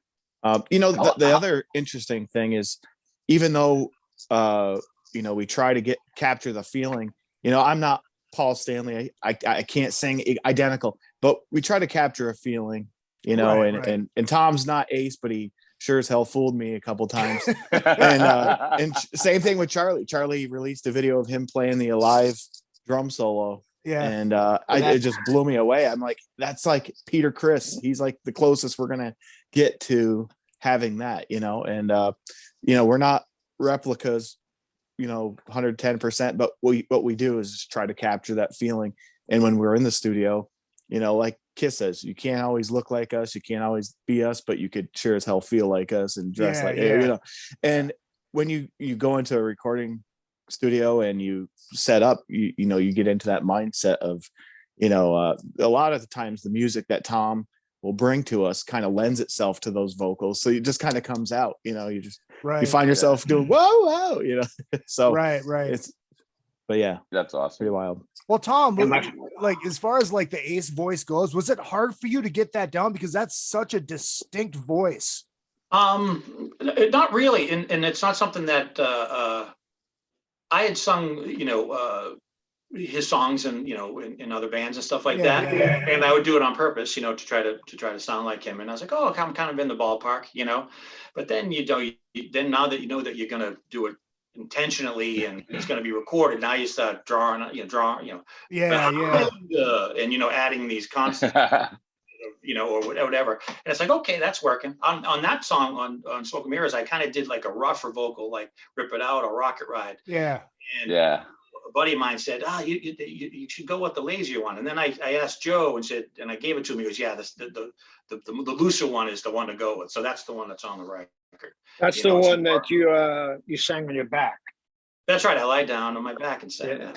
The other interesting thing is, even though we try to capture the feeling, I'm not Paul Stanley. I can't sing identical, but we try to capture a feeling, and Tom's not Ace, but he sure as hell fooled me a couple times. and same thing with Charlie. Charlie released a video of him playing the Alive drum solo. Yeah. And it just blew me away. I'm like, that's like Peter Criss. He's like the closest we're gonna get to having that, and we're not replicas, 110%, but what we do is just try to capture that feeling. And when we're in the studio, like Kiss says, you can't always look like us, you can't always be us, but you could sure as hell feel like us and dress and when you go into a recording studio and you set up, you get into that mindset of, a lot of the times the music that Tom will bring to us kind of lends itself to those vocals, so it just kind of comes out, you just you find yourself doing whoa, so right but yeah, that's awesome. Pretty wild. Well, Tom, like as far as like the Ace voice goes, was it hard for you to get that down, because that's such a distinct voice? Not really, and it's not something that I had sung, his songs and in other bands and stuff like that, and I would do it on purpose, to try to sound like him. And I was like, oh, I'm kind of in the ballpark, But then then now that you know that you're gonna do it intentionally and it's gonna be recorded, now you start drawing, and adding these concepts. Or whatever. And it's like, okay, that's working. On that song on Smoke and Mirrors, I kind of did like a rougher vocal, like Rip It Out or Rocket Ride. Yeah. And a buddy of mine said, you should go with the lazier one. And then I asked Joe and said, and I gave it to him. He goes, yeah, the looser one is the one to go with. So that's the one that's on the record. That's the one that you sang on your back. That's right. I lie down on my back and sang that.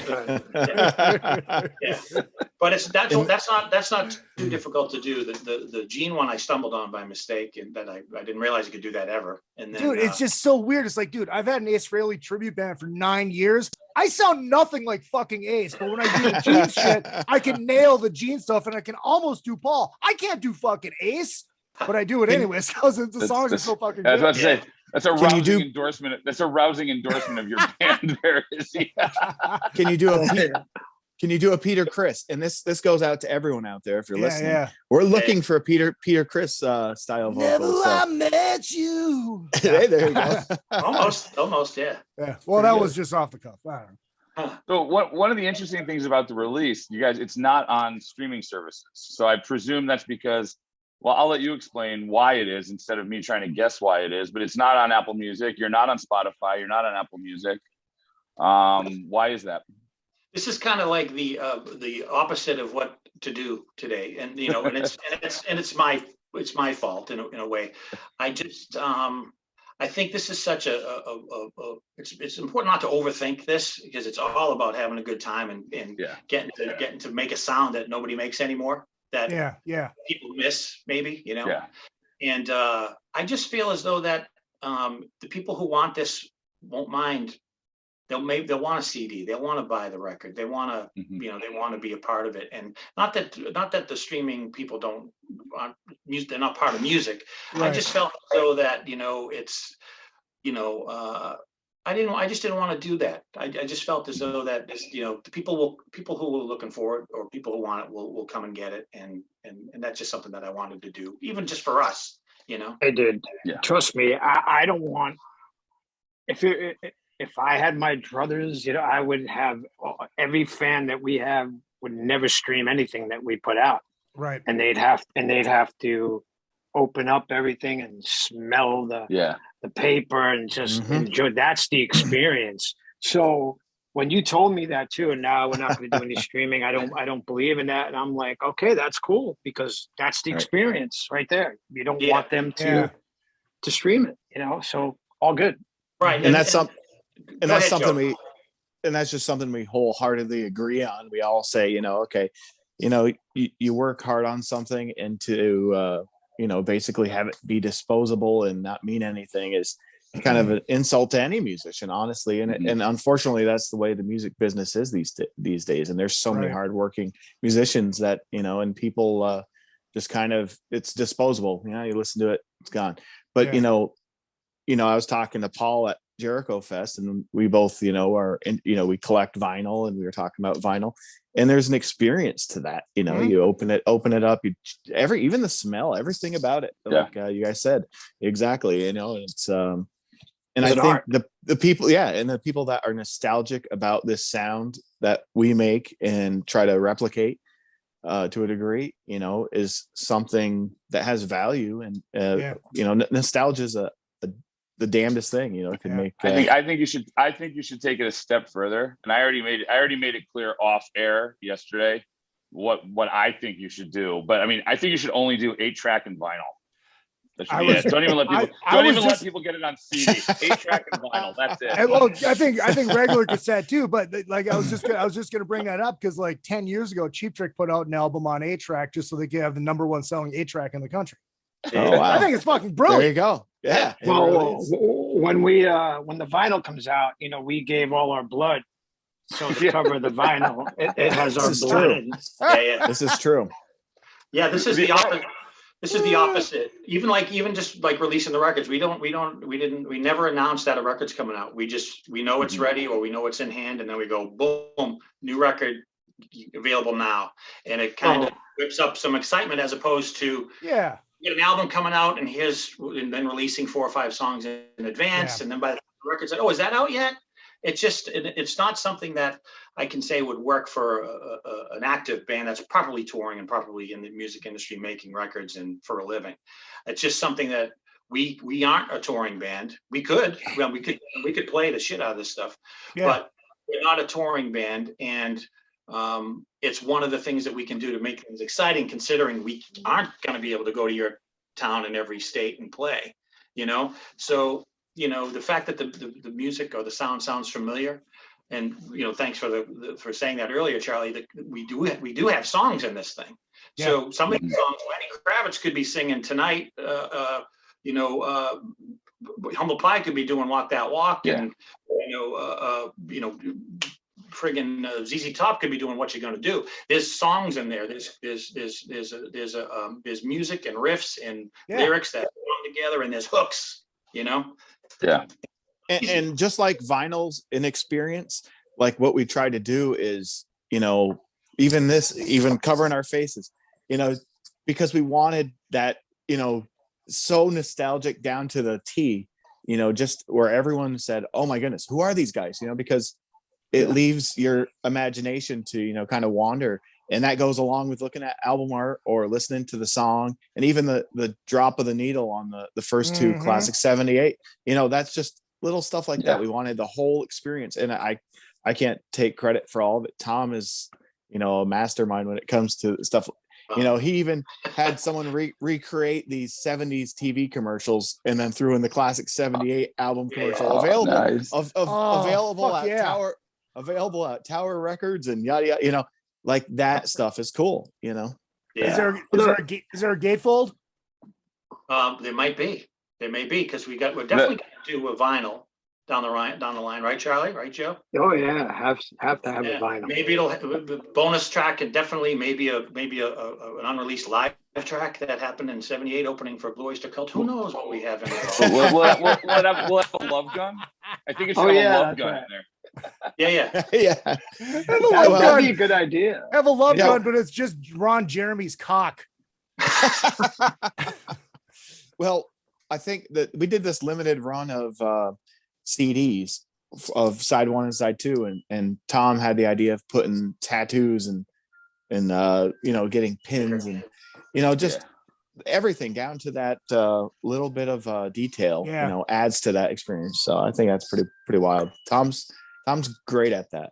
Yeah. But that's not too difficult to do. The Gene one I stumbled on by mistake, and that I didn't realize you could do that ever. And then, dude, it's just so weird. It's like, dude, I've had an Ace Frehley tribute band for 9 years. I sound nothing like fucking Ace, but when I do the Gene shit, I can nail the Gene stuff, and I can almost do Paul. I can't do fucking Ace, but I do it anyways because the songs are so fucking good. I was about to say, that's a rousing endorsement. That's a rousing endorsement of your band. There is. Can you do a Peter Criss? And this goes out to everyone out there if you're listening. Yeah. We're looking for a Peter Criss style vocal. Never I met you. Hey, there you go. Almost, yeah. Yeah. Well, that was just off the cuff. I don't know. So one of the interesting things about the release, you guys, it's not on streaming services. So I presume that's because, well, I'll let you explain why it is instead of me trying to guess why it is, but it's not on Apple Music. You're not on Spotify. You're not on Apple Music. Why is that? This is kind of like the opposite of what to do today, and and it's my fault in a way. I just I think this is such it's important not to overthink this, because it's all about having a good time and getting to make a sound that nobody makes anymore, that people miss maybe, and I just feel as though that the people who want this won't mind. They'll want a CD. They'll want to buy the record. They want to, they want to be a part of it. And not that the streaming people don't want music. They're not part of music. Right. I just felt as though that, it's, I just didn't want to do that. I just felt as though that, the people who were looking for it, or people who want it will come and get it. And that's just something that I wanted to do, even just for us, I did. Yeah. Trust me. I don't want, if I had my druthers, I would have every fan that we have would never stream anything that we put out. Right. And they'd have to open up everything and smell the paper and just enjoy. That's the experience. So when you told me that too, and now we're not going to do any streaming, I don't believe in that. And I'm like, okay, that's cool, because that's the experience right there. You don't want them to stream it, so all good. Right. And that's something. And that's something that's just something we wholeheartedly agree on. We all say, okay, you work hard on something, and to, basically have it be disposable and not mean anything is kind of an insult to any musician, honestly. And and unfortunately, that's the way the music business is these days. And there's so many hardworking musicians that, and people just kind of, it's disposable. You listen to it, it's gone. But, I was talking to Paul at Jericho Fest, and we both, we collect vinyl, and we were talking about vinyl, and there's an experience to that. You open it up, even the smell, everything about it, like you guys said, exactly. It's and I think the people, and the people that are nostalgic about this sound that we make and try to replicate to a degree, is something that has value, and nostalgia is the damnedest thing, it can make. I think you should take it a step further. And I already made it clear off air yesterday what I think you should do. But I mean, I think you should only do 8-track and vinyl. Don't even let people get it on CD. 8-track and vinyl. That's it. Well, I think regular cassette too. But like I was just gonna bring that up, because like 10 years ago, Cheap Trick put out an album on 8-track just so they could have the #1 selling 8-track in the country. Oh wow! I think it's fucking brilliant. There you go. Yeah. Well, when the vinyl comes out, we gave all our blood. So the cover of the vinyl, it has our blood in it. This is true. Yeah, this is the opposite. This is the opposite. Even just like releasing the records, we never announced that a record's coming out. We know it's ready, or we know it's in hand, and then we go boom, new record available now, and it kind of whips up some excitement, as opposed to get an album coming out and then releasing 4 or 5 songs in advance, and then by the record said, "Oh, is that out yet?" It's not something that I can say would work for an active band that's properly touring and properly in the music industry making records and for a living. It's just something that we aren't a touring band. We could play the shit out of this stuff, but we're not a touring band, and it's one of the things that we can do to make things exciting, considering we aren't going to be able to go to your town in every state and play, so the fact that the music or the sound sounds familiar, and thanks for saying that earlier, Charlie, that we do have songs in this thing. So some of these songs Lenny Kravitz could be singing tonight, Humble Pie could be doing Walk That Walk, and friggin' ZZ Top could be doing What You Gonna Do. There's songs in there. There's music and riffs and lyrics that come together, and there's hooks. And just like vinyl's an experience, like what we try to do is, even covering our faces, because we wanted that, so nostalgic down to the T, just where everyone said, "Oh my goodness, who are these guys?" Because it leaves your imagination to, you know, kind of wander. And that goes along with looking at album art or listening to the song, and even the drop of the needle on the first two Klassik 78. You know, that's just little stuff like that. We wanted the whole experience, and I can't take credit for all of it. Tom is, you know, a mastermind when it comes to stuff. You know, he even had someone recreate these 70s TV commercials and then threw in the Klassik 78 album commercial available at Tower Records and yada yada. You know, like that stuff is cool. You know, is there a gatefold? There might be. There may be, because we're definitely going to do a vinyl down the line, right, Charlie? Right, Joe? Oh yeah, have to have a vinyl. Maybe it'll have a bonus track, and definitely maybe an unreleased live track that happened in '78, opening for Blue Oyster Cult. Who knows what we have in there? We'll have a love gun. I think it's a love gun in there. Yeah. That'd be a good idea. Have a love gun, but it's just Ron Jeremy's cock. Well, I think that we did this limited run of CDs of side 1 and side 2, and Tom had the idea of putting tattoos and you know, getting pins and, you know, just everything down to that little bit of detail, you know, adds to that experience. So I think that's pretty wild. Tom's great at that.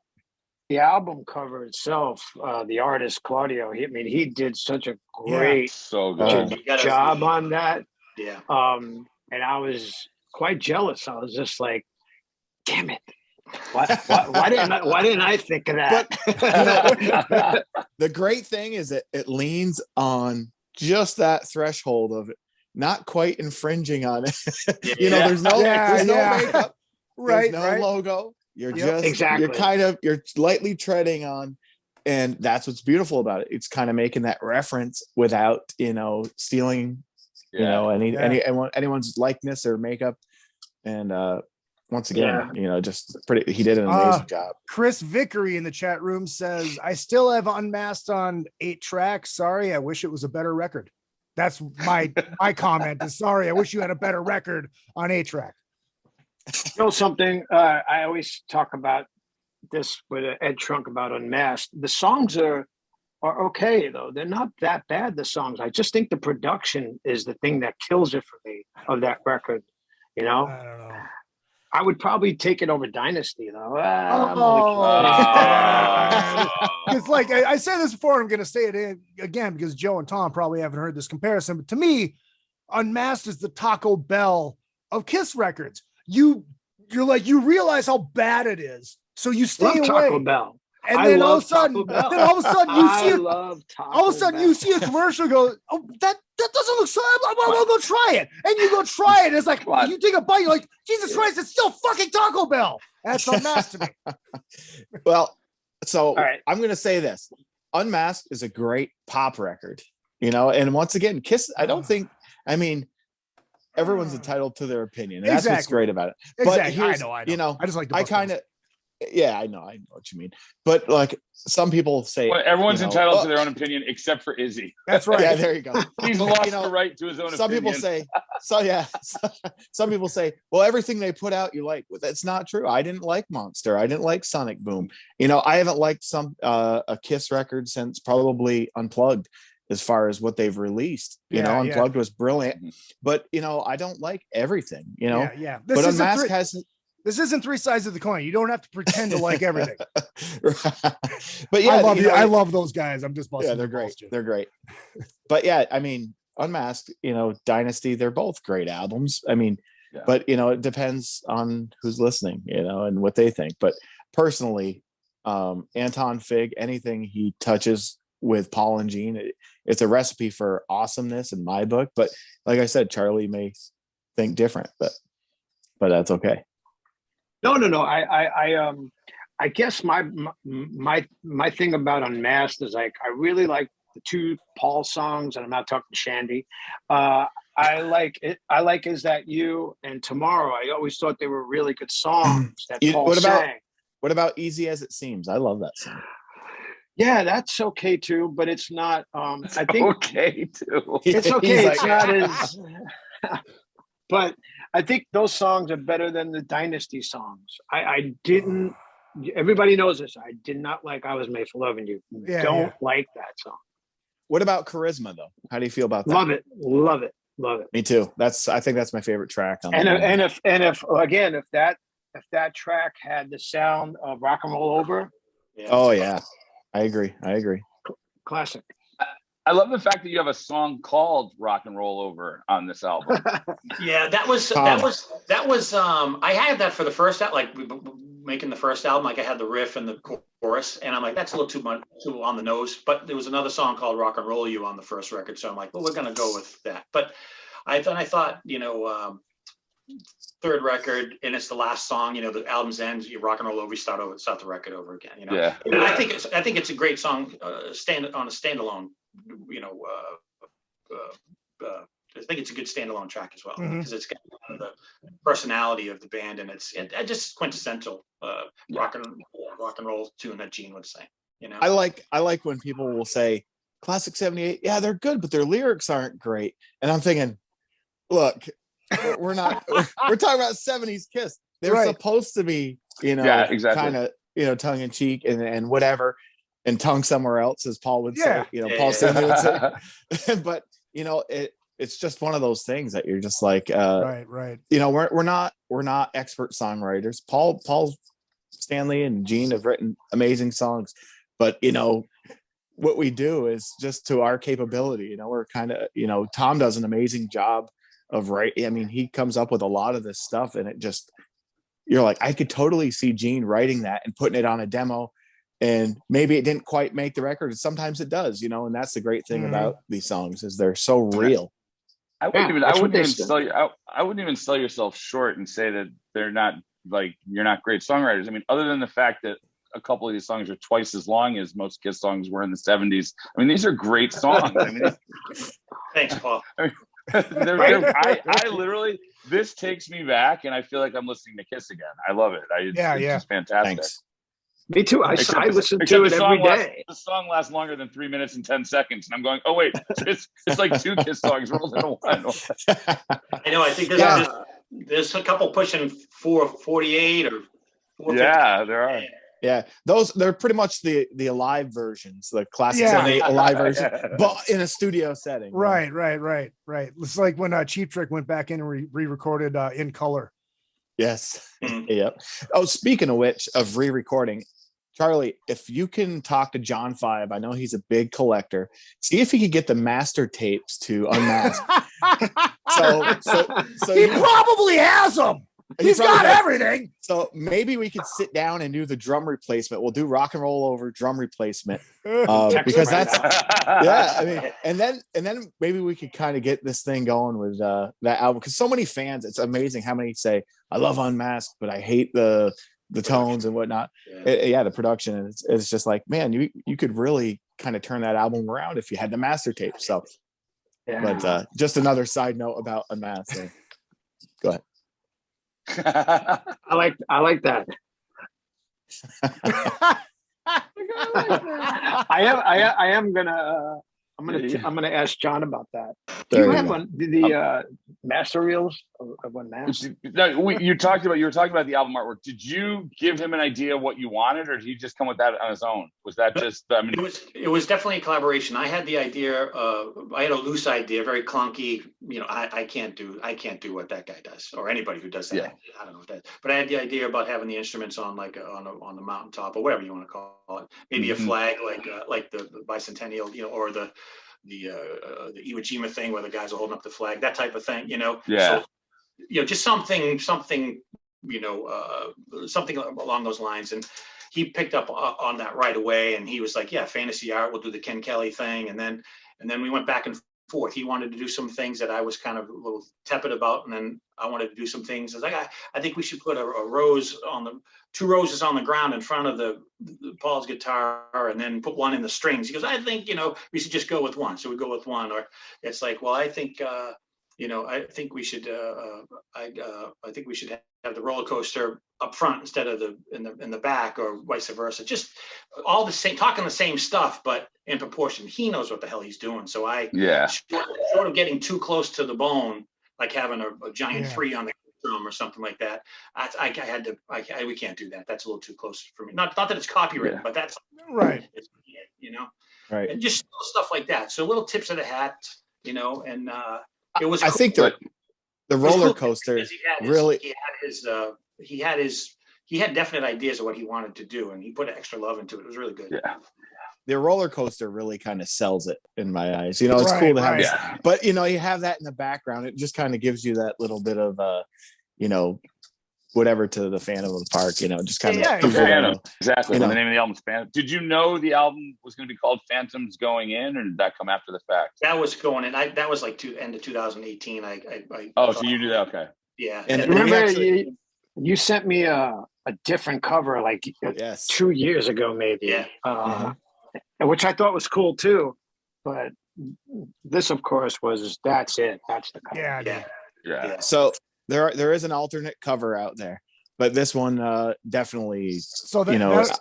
The album cover itself, the artist Claudio, he did such a great job on that. Yeah. And I was quite jealous. I was just like, damn it. Why didn't I think of that? But, the great thing is that it leans on just that threshold of it, not quite infringing on it. You know, there's no makeup, there's no logo. You're you're lightly treading on, and that's what's beautiful about it. It's kind of making that reference without, you know, stealing, you know, anyone's likeness or makeup. And once again, you know, just he did an amazing job. Chris Vickery in the chat room says, I still have Unmasked on 8 tracks. Sorry, I wish it was a better record. That's my comment is, sorry, I wish you had a better record on 8 track. You know something, I always talk about this with Ed Trunk about Unmasked. The songs are okay, though. They're not that bad, the songs. I just think the production is the thing that kills it for me of that record. You know? I don't know. I would probably take it over Dynasty, though. It's like I said this before, I'm going to say it again because Joe and Tom probably haven't heard this comparison. But to me, Unmasked is the Taco Bell of Kiss records. You realize how bad it is, so you stay away. Taco Bell. And then all of a sudden you see a commercial go, oh, that doesn't look so, I'll go try it. And you go try it. It's like, you take a bite, you're like, Jesus Christ, it's still fucking Taco Bell. That's Unmasked to me. Well, so I'm going to say this. Unmasked is a great pop record, you know, and once again, Kiss, everyone's entitled to their opinion. And that's what's great about it. Exactly. But I know. You know, I just like I know what you mean. But like some people say, everyone's entitled to their own opinion except for Izzy. That's right. Yeah, there you go. He's lost the right to his own some opinion. Some people say, well, everything they put out you like. Well, that's not true. I didn't like Monster. I didn't like Sonic Boom. You know, I haven't liked a Kiss record since probably Unplugged. As far as what they've released, you know, Unplugged was brilliant, but you know, I don't like everything, you know. But Unmasked this isn't 3 sides of the coin. You don't have to pretend to like everything. But yeah, I love those guys. I'm just busting. Yeah, they're great. They're great. But yeah, I mean, Unmasked, you know, Dynasty, they're both great albums. I mean, but you know, it depends on who's listening, you know, and what they think. But personally, Anton Fig, anything he touches with Paul and Gene, it's a recipe for awesomeness in my book. But like I said, Charlie may think different, but that's okay. No. I guess my thing about Unmasked is like I really like the 2 Paul songs, and I'm not talking Shandy. I like it. I like Is That You and Tomorrow. I always thought they were really good songs that Paul sang. What about Easy As It Seems? I love that song. Yeah, that's okay too, but it's not. I think okay too. It's okay. It's not as. But I think those songs are better than the Dynasty songs. I didn't everybody knows this. I did not like I Was Made for Loving You. Don't like that song. What about Charisma though? How do you feel about that? Love it. Love it. Love it. Me too. I think that's my favorite track on if that track had the sound of Rock and Roll Over. Yeah. Oh yeah. I agree. Classic. I love the fact that you have a song called Rock and Roll Over on this album. Yeah, that was I had that for the first like making the first album, like I had the riff and the chorus, and I'm like, that's a little too on the nose. But there was another song called Rock and Roll You on the first record, so I'm like, well, we're gonna go with that. But I thought, third record, and it's the last song. The album's ends. You rock and roll over. You start the record over again. Yeah. And I think it's a great song. On a standalone. I think it's a good standalone track as well because it's got the personality of the band, and it's just quintessential rock and roll tune that Gene would say. I like when people will say Klassik 78. Yeah, they're good, but their lyrics aren't great. And I'm thinking, look, we're talking about 70s Kiss. They're supposed to be, kind of, tongue in cheek and whatever, and tongue somewhere else, as Paul would say. Paul Stanley would say. But it's just one of those things that you're just like, right. We're not expert songwriters. Paul Stanley and Gene have written amazing songs, but what we do is just to our capability. We're kind of, Tom does an amazing job of writing. I mean, he comes up with a lot of this stuff, and it just, you're like, I could totally see Gene writing that and putting it on a demo, and maybe it didn't quite make the record. Sometimes it does, and that's the great thing about these songs is they're so real. I wouldn't even sell yourself short and say that they're not, like, you're not great songwriters. I mean, other than the fact that a couple of these songs are twice as long as most Kiss songs were in the 70s. I mean, these are great songs. I mean, thanks, Paul. I literally, this takes me back, and I feel like I'm listening to Kiss again. I love it. It's just fantastic. Thanks. Me too. I listen to it every day. The song lasts longer than 3 minutes and 10 seconds, and I'm going, oh wait, it's like two Kiss songs rolled into one. I know. I think there's a couple pushing 448 or 450. Yeah, there are. Yeah, they're pretty much the Alive versions, the Klassik 78 Alive version, but in a studio setting. Right. It's like when Cheap Trick went back in and re-recorded in color. Yes. Yep. Oh, speaking of which, of re-recording, Charlie, if you can talk to John 5, I know he's a big collector. See if he could get the master tapes to unmask. so he probably has them. He's got everything. So maybe we could sit down and do the drum replacement. We'll do Rock and Roll Over drum replacement because that's I mean, and then maybe we could kind of get this thing going with that album, because so many fans. It's amazing how many say I love Unmasked, but I hate the tones and whatnot. The production. It's just like, man, you could really kind of turn that album around if you had the master tape. So, but just another side note about Unmasked. So. Go ahead. I like that. I'm gonna ask John about that. Do you have the master reels of Unmasked? No, you were talking about the album artwork. Did you give him an idea of what you wanted, or did he just come with that on his own? Was that just? I mean, it was definitely a collaboration. I had the idea. I had a loose idea, very clunky. I can't do what that guy does, or anybody who does that. Yeah. I don't know if that. But I had the idea about having the instruments on on the mountaintop, or whatever you want to call it. Maybe a flag like the bicentennial, or the Iwo Jima thing where the guys are holding up the flag, that type of thing, So, just something, something along those lines. And he picked up on that right away, and he was like, "Yeah, fantasy art. We'll do the Ken Kelly thing." And then we went back and forth. He wanted to do some things that I was kind of a little tepid about, and then I wanted to do some things. I was like, I think we should put a rose two roses on the ground in front of the Paul's guitar, and then put one in the strings. He goes, I think we should just go with one. So we go with one. Or it's like, well, I think I think we should I think we should have the roller coaster up front instead of in the back, or vice versa. Just all the same, talking the same stuff, but in proportion. He knows what the hell he's doing. So short of getting too close to the bone, like having a giant 3 on the Drum or something like that. We can't do that. That's a little too close for me. Not that it's copyrighted, but that's right. Right. And just stuff like that. So little tips of the hat, and it was. I think the roller coaster really. He had definite ideas of what he wanted to do, and he put extra love into it. It was really good. Yeah. The roller coaster really kind of sells it in my eyes. It's cool to have, but you have that in the background. It just kind of gives you that little bit of, whatever to the Phantom of the Park. Just kind of Phantom. Exactly. The name of the album is Phantom. Did you know the album was going to be called Phantoms going in, or did that come after the fact? That was going in. That was like end of 2018. So you knew that? Okay. Yeah. And remember, you sent me a different cover like 2 years ago, maybe. Yeah. Which I thought was cool too, but this, of course, that's it. That's the cover. Yeah. So there is an alternate cover out there, but this one definitely. So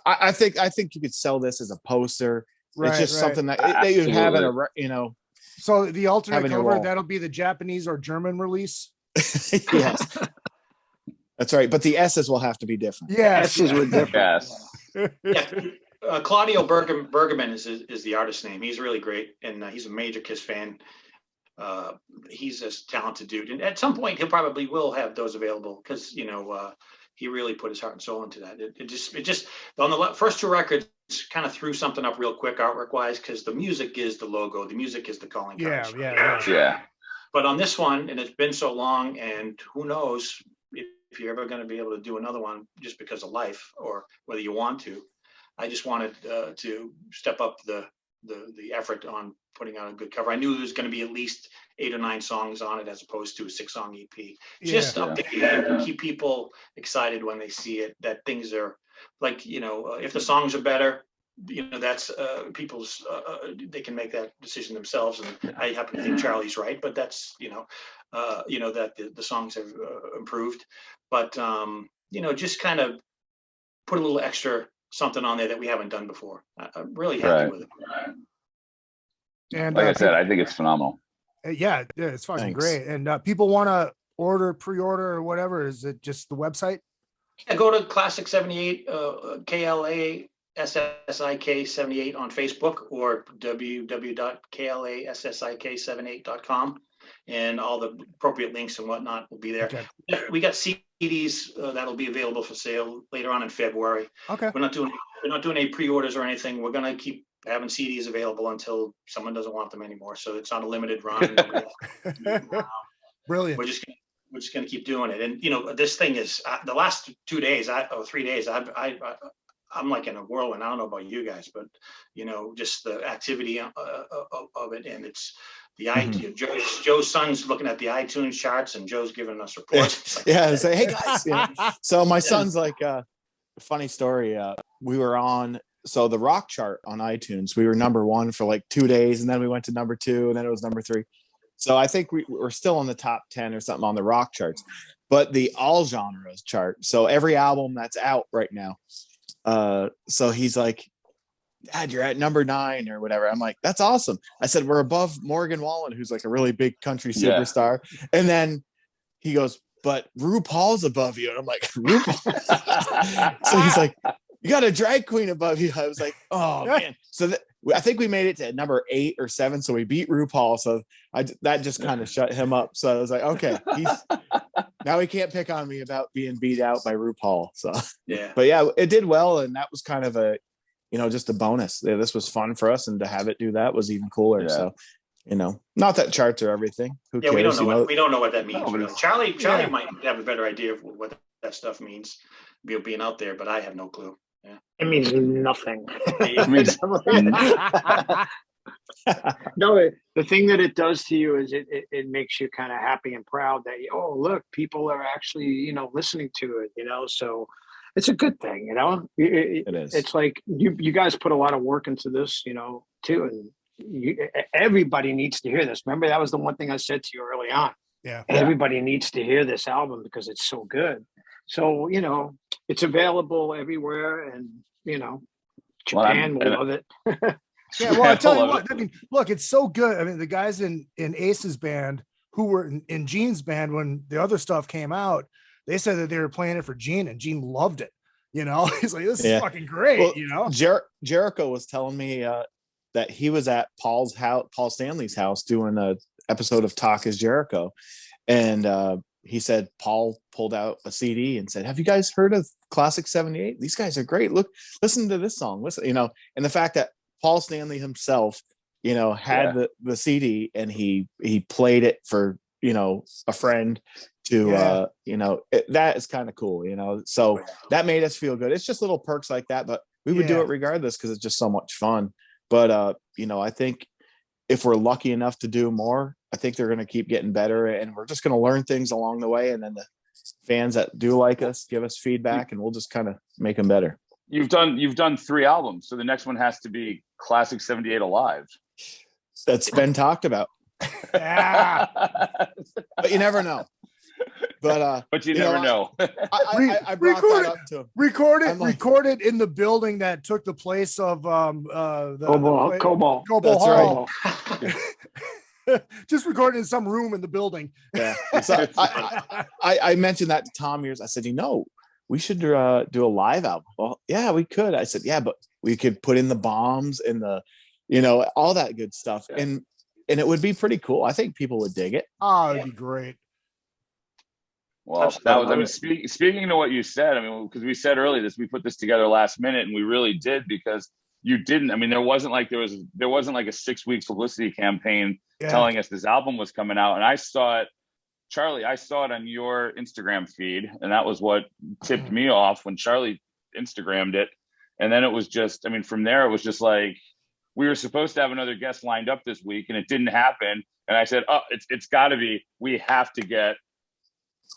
I think you could sell this as a poster. It's just something that you have in a So the alternate cover, that'll be the Japanese or German release. Yes. That's right, but the S's will have to be different. Yes, S's were different. Yes. Claudio Bergaman is the artist name. He's really great, and he's a major Kiss fan. He's a talented dude, and at some point he probably will have those available because he really put his heart and soul into that. It just on the first two records kind of threw something up real quick artwork wise because the music is the logo, the music is the calling cards. Yeah. But on this one, and it's been so long, and who knows if you're ever going to be able to do another one just because of life or whether you want to. I just wanted to step up the effort on putting out a good cover. I knew there was going to be at least 8 or 9 songs on it as opposed to a 6-song EP. Just to keep people excited when they see it, that things are like, if the songs are better, that's people's, they can make that decision themselves. And I happen to think Charlie's right, but that's, that the songs have improved. But, just kind of put a little extra something on there that we haven't done before. I'm really happy with it. And like I said, I think it's phenomenal. Yeah, it's fucking great. And people want to pre-order or whatever. Is it just the website? Yeah, go to Klassik 78, KLASSIK 78 on Facebook or www.klassik78.com, and all the appropriate links and whatnot will be there. Okay. We got CDs that'll be available for sale later on in February. Okay. We're not doing any pre-orders or anything. We're gonna keep having CDs available until someone doesn't want them anymore. So it's on a limited run. Brilliant. We're just gonna keep doing it. And this thing is the last 3 days, I'm like in a whirlwind. I don't know about you guys, but just the activity of it, and it's the iTunes. Joe's son's looking at the iTunes charts, and Joe's giving us reports. Yeah, say, hey guys. So my son's like, funny story. We were on the rock chart on iTunes. We were number 1 for like 2 days, and then we went to number 2, and then it was number 3. So I think we're still in the top 10 or something on the rock charts, but the all genres chart. So every album that's out right now. So he's like, Dad, you're at number 9 or whatever. I'm like, that's awesome. I said, we're above Morgan Wallen, who's like a really big country superstar. Yeah. And then he goes, but RuPaul's above you. And I'm like, RuPaul. So he's like, you got a drag queen above you. I was like, oh man. So I think we made it to number 8 or 7. So we beat RuPaul. So that just kind of shut him up. So I was like, okay, now he can't pick on me about being beat out by RuPaul. So yeah, but yeah, it did well. And that was kind of a, just a bonus. This was fun for us. And to have it do that was even cooler. Yeah. So, not that charts are everything. Who cares? We don't know what that means. Really. Charlie might have a better idea of what that stuff means being out there, but I have no clue. Yeah. It means nothing. It means no, the thing that it does to you is it makes you kind of happy and proud that, look, people are actually, listening to it, so it's a good thing, it is. It's like you guys put a lot of work into this, too. And everybody needs to hear this. Remember, that was the one thing I said to you early on. Yeah. Everybody needs to hear this album because it's so good. So, it's available everywhere, and, Japan will love it. Yeah, well, I'll tell you what, I mean, look, it's so good. I mean, the guys in Ace's band who were in Gene's band when the other stuff came out. They said that they were playing it for Gene, and Gene loved it. You know, he's like, this is fucking great. Well, you know, Jericho was telling me that he was at Paul Stanley's house doing a episode of Talk is Jericho, and he said Paul pulled out a CD and said, "Have you guys heard of Klassik 78? These guys are great. Listen to this song. Listen, you know." And the fact that Paul Stanley himself, you know, had the CD and he played it for, you know, a friend to you know, that is kind of cool, you know. So that made us feel good. It's just little perks like that, but we would do it regardless because it's just so much fun. But you know, I think if we're lucky enough to do more, I think they're going to keep getting better, and we're just going to learn things along the way. And then the fans that do like us give us feedback, and we'll just kind of make them better. You've done 3 albums, so the next one has to be Klassik 78 Alive. That's been talked about. But you never know. But you never know. I brought that up to him. Recorded in the building that took the place of Cobalt That's Hall. Right. Just recorded in some room in the building. Yeah. So I mentioned that to Tom years. I said, you know, we should do a live album. Well, yeah, we could. I said, yeah, but we could put in the bombs and the, you know, all that good stuff. Yeah. And it would be pretty cool. I think people would dig it. Oh, it'd be great. Well, that was, I mean, speaking to what you said, I mean, because we said earlier this, we put this together last minute, and we really did, because you didn't, I mean, there wasn't like a 6-week publicity campaign telling us this album was coming out. And I saw it, Charlie, I saw it on your Instagram feed, and that was what tipped me off when Charlie Instagrammed it. And then it was just, I mean, from there, it was just like, we were supposed to have another guest lined up this week, and it didn't happen. And I said, oh, it's gotta be, we have to get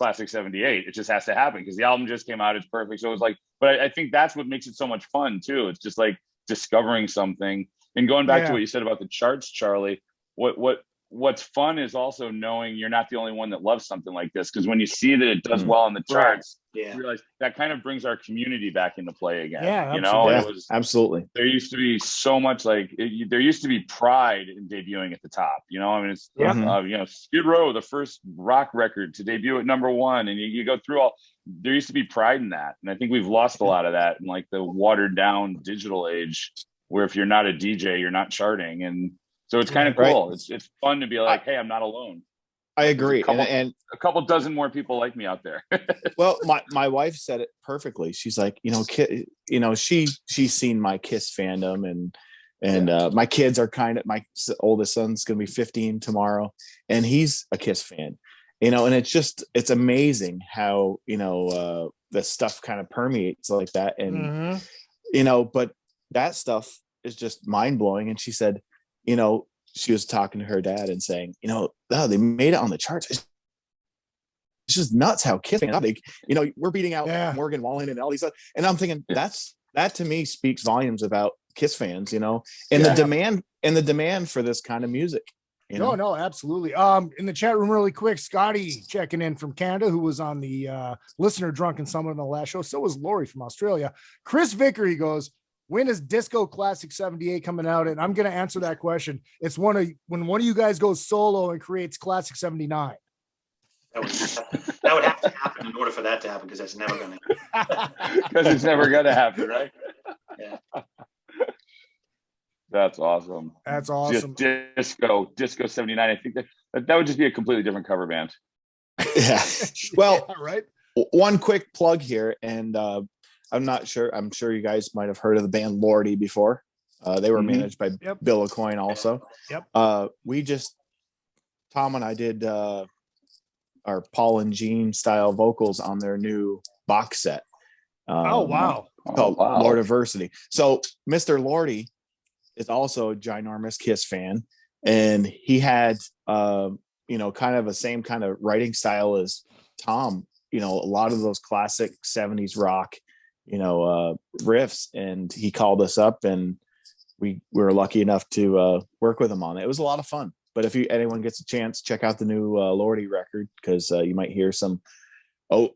Klassik 78. It just has to happen because the album just came out. It's perfect. So it was like, but I think that's what makes it so much fun too. It's just like discovering something. And going back to what you said about the charts, Charlie, what's fun is also knowing you're not the only one that loves something like this. Because when you see that it does well in the charts, you realize that kind of brings our community back into play again. Yeah, you know, it was absolutely. There used to be so much there used to be pride in debuting at the top. You know, I mean, it's you know, Skid Row, the first rock record to debut at #1, and you go through all. There used to be pride in that, and I think we've lost a lot of that in like the watered down digital age, where if you're not a DJ, you're not charting, and so it's kind of cool. Right. It's fun to be like, hey, I'm not alone. I agree. And a couple dozen more people like me out there. Well, my wife said it perfectly. She's like, you know, she's seen my Kiss fandom, and my kids are my oldest son's going to be 15 tomorrow, and he's a Kiss fan, you know, and it's amazing how, you know, the stuff kind of permeates like that. And, you know, but that stuff is just mind blowing. And she said, you know, she was talking to her dad and saying, you know, oh, they made it on the charts. It's just nuts how Kiss fans, you know, we're beating out Morgan Wallen and all these other, and I'm thinking that to me speaks volumes about Kiss fans, you know, and the demand for this kind of music. You know? No, absolutely. In the chat room, really quick, Scotty checking in from Canada, who was on the listener drunken summit on the last show. So was Lori from Australia. Chris Vicker, he goes, when is Disco Klassik 78 coming out? And I'm going to answer that question. It's when one of you guys goes solo and creates Klassik 79. That would have to happen in order for that to happen, because that's never going to. Because it's never going to happen, right? Yeah. That's awesome. That's awesome. Just Disco 79. I think that would just be a completely different cover band. Yeah. Well, right. One quick plug here, and I'm not sure. I'm sure you guys might have heard of the band Lordy before. They were managed by Bill Aucoin also. Yep. Tom and I did our Paul and Gene style vocals on their new box set. Called Lord Diversity. So Mr. Lordy is also a ginormous Kiss fan, and he had you know, kind of the same kind of writing style as Tom. You know, a lot of those classic 70s rock, you know, riffs, and he called us up, and we were lucky enough to work with him on it. It was a lot of fun. But if anyone gets a chance, check out the new Lordy record, because you might hear some and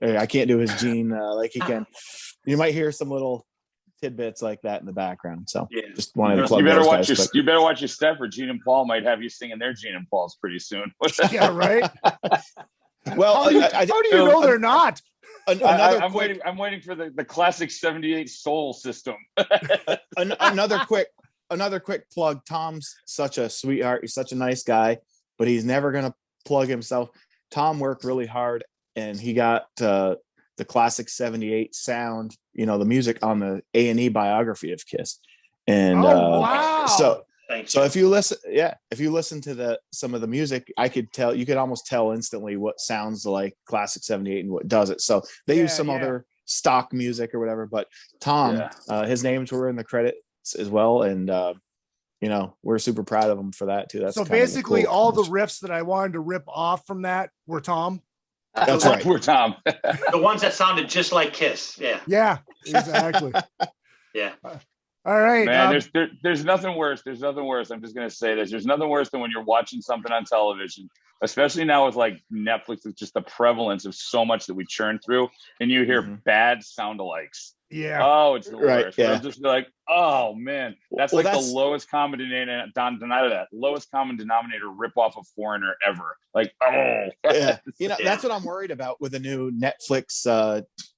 I can't do his Gene like he can. You might hear some little tidbits like that in the background. So Yeah. just wanted to plug You better those watch guys, your, you better watch your step, or Gene and Paul might have you singing their Gene and Pauls pretty soon. Yeah, right. Well, how do you know they're not? I'm waiting for the Klassik 78 soul system. another quick plug. Tom's such a sweetheart. He's such a nice guy, but he's never gonna plug himself. Tom worked really hard, and he got the Klassik 78 sound, the music on the A&E biography of Kiss. And wow. So if you listen to some of the music, you could almost tell instantly what sounds like Klassik 78 and what does it. So they use some other stock music or whatever, but Tom, his names were in the credits as well. And, we're super proud of him for that too. That's so basically all the riffs that I wanted to rip off from that were Tom. That's right. We're Tom. The ones that sounded just like Kiss. Yeah. Yeah, exactly. Yeah. All right, man. There's nothing worse. There's nothing worse. I'm just gonna say this. There's nothing worse than when you're watching something on television, especially now with like Netflix, with just the prevalence of so much that we churn through, and you hear bad sound-alikes. Yeah. Oh, it's the worst. Yeah. I'll just be like, oh man, that's the lowest common denominator. Lowest common denominator rip off of Foreigner ever. Like, oh, yeah. That's what I'm worried about with a new Netflix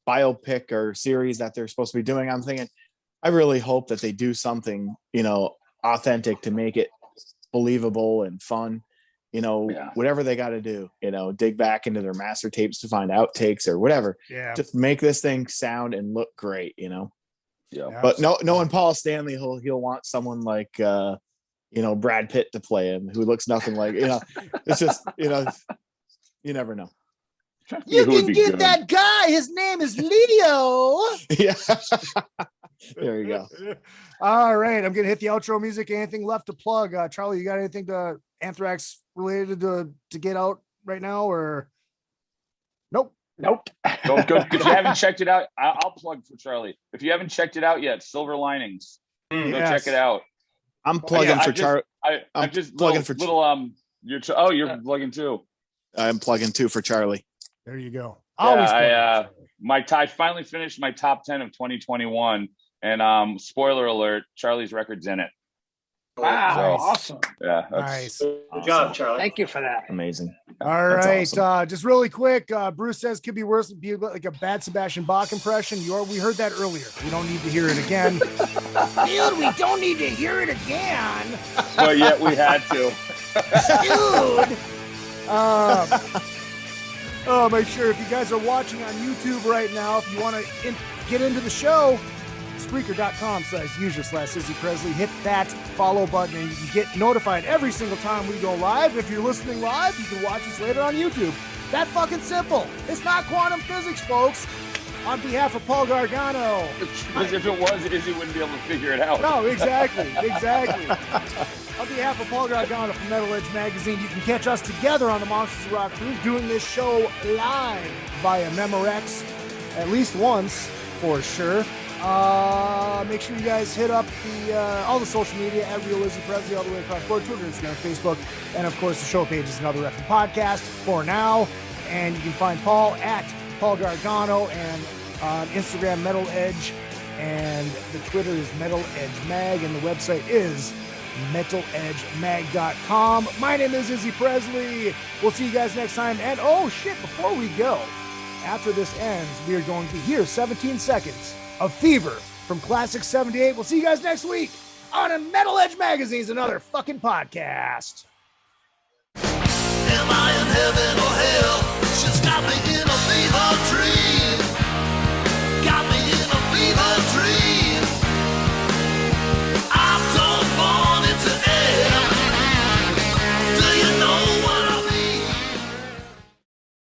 biopic or series that they're supposed to be doing. I'm thinking, I really hope that they do something, authentic to make it believable and fun. Whatever they got to do, dig back into their master tapes to find outtakes or whatever. Yeah. Just make this thing sound and look great, Yeah. But knowing Paul Stanley, he'll want someone like Brad Pitt to play him, who looks nothing like, it's just, you never know. You can get that guy. His name is Leo. Yeah. There you go. All right. I'm going to hit the outro music. Anything left to plug? Charlie, you got anything to Anthrax related to get out right now, or nope? Go. If you haven't checked it out, I'll plug for Charlie. If you haven't checked it out yet, Silver Linings. Go check it out. I'm plugging for Charlie. I'm just plugging for you're plugging too. I'm plugging too for Charlie. There you go. I finally finished my top 10 of 2021, and spoiler alert, Charlie's record's in it. Wow, awesome. Yeah, nice. Good job, Charlie. Thank you for that. Amazing. All right, awesome. Just really quick, Bruce says could be worse, be like a bad Sebastian Bach impression. We heard that earlier. We don't need to hear it again. Dude, we don't need to hear it again. But yet we had to. Dude. Make sure if you guys are watching on YouTube right now, if you want to get into the show, Spreaker.com/user/Izzy Presley. Hit that follow button and you can get notified every single time we go live. If you're listening live, you can watch us later on YouTube. That fucking simple. It's not quantum physics, folks. On behalf of Paul Gargano. Because if it was, Izzy wouldn't be able to figure it out. No, exactly. On behalf of Paul Gargano from Metal Edge Magazine, you can catch us together on the Monsters of Rock Cruise doing this show live via Memorex at least once, for sure. Make sure you guys hit up all the social media at Real Izzy Presley all the way across board, Twitter, Instagram, Facebook, and of course the show page is Another Effing Podcast for now. And you can find Paul at Paul Gargano and on Instagram Metal Edge, and the Twitter is Metal Edge Mag, and the website is metaledgemag.com. My name is Izzy Presley. We'll see you guys next time. And oh shit, before we go, after this ends, we are going to hear 17 seconds of Fever from Klassik 78. We'll see you guys next week on a Metal Edge Magazine's Another Fucking Podcast. Am I in heaven or hell? Should stop me in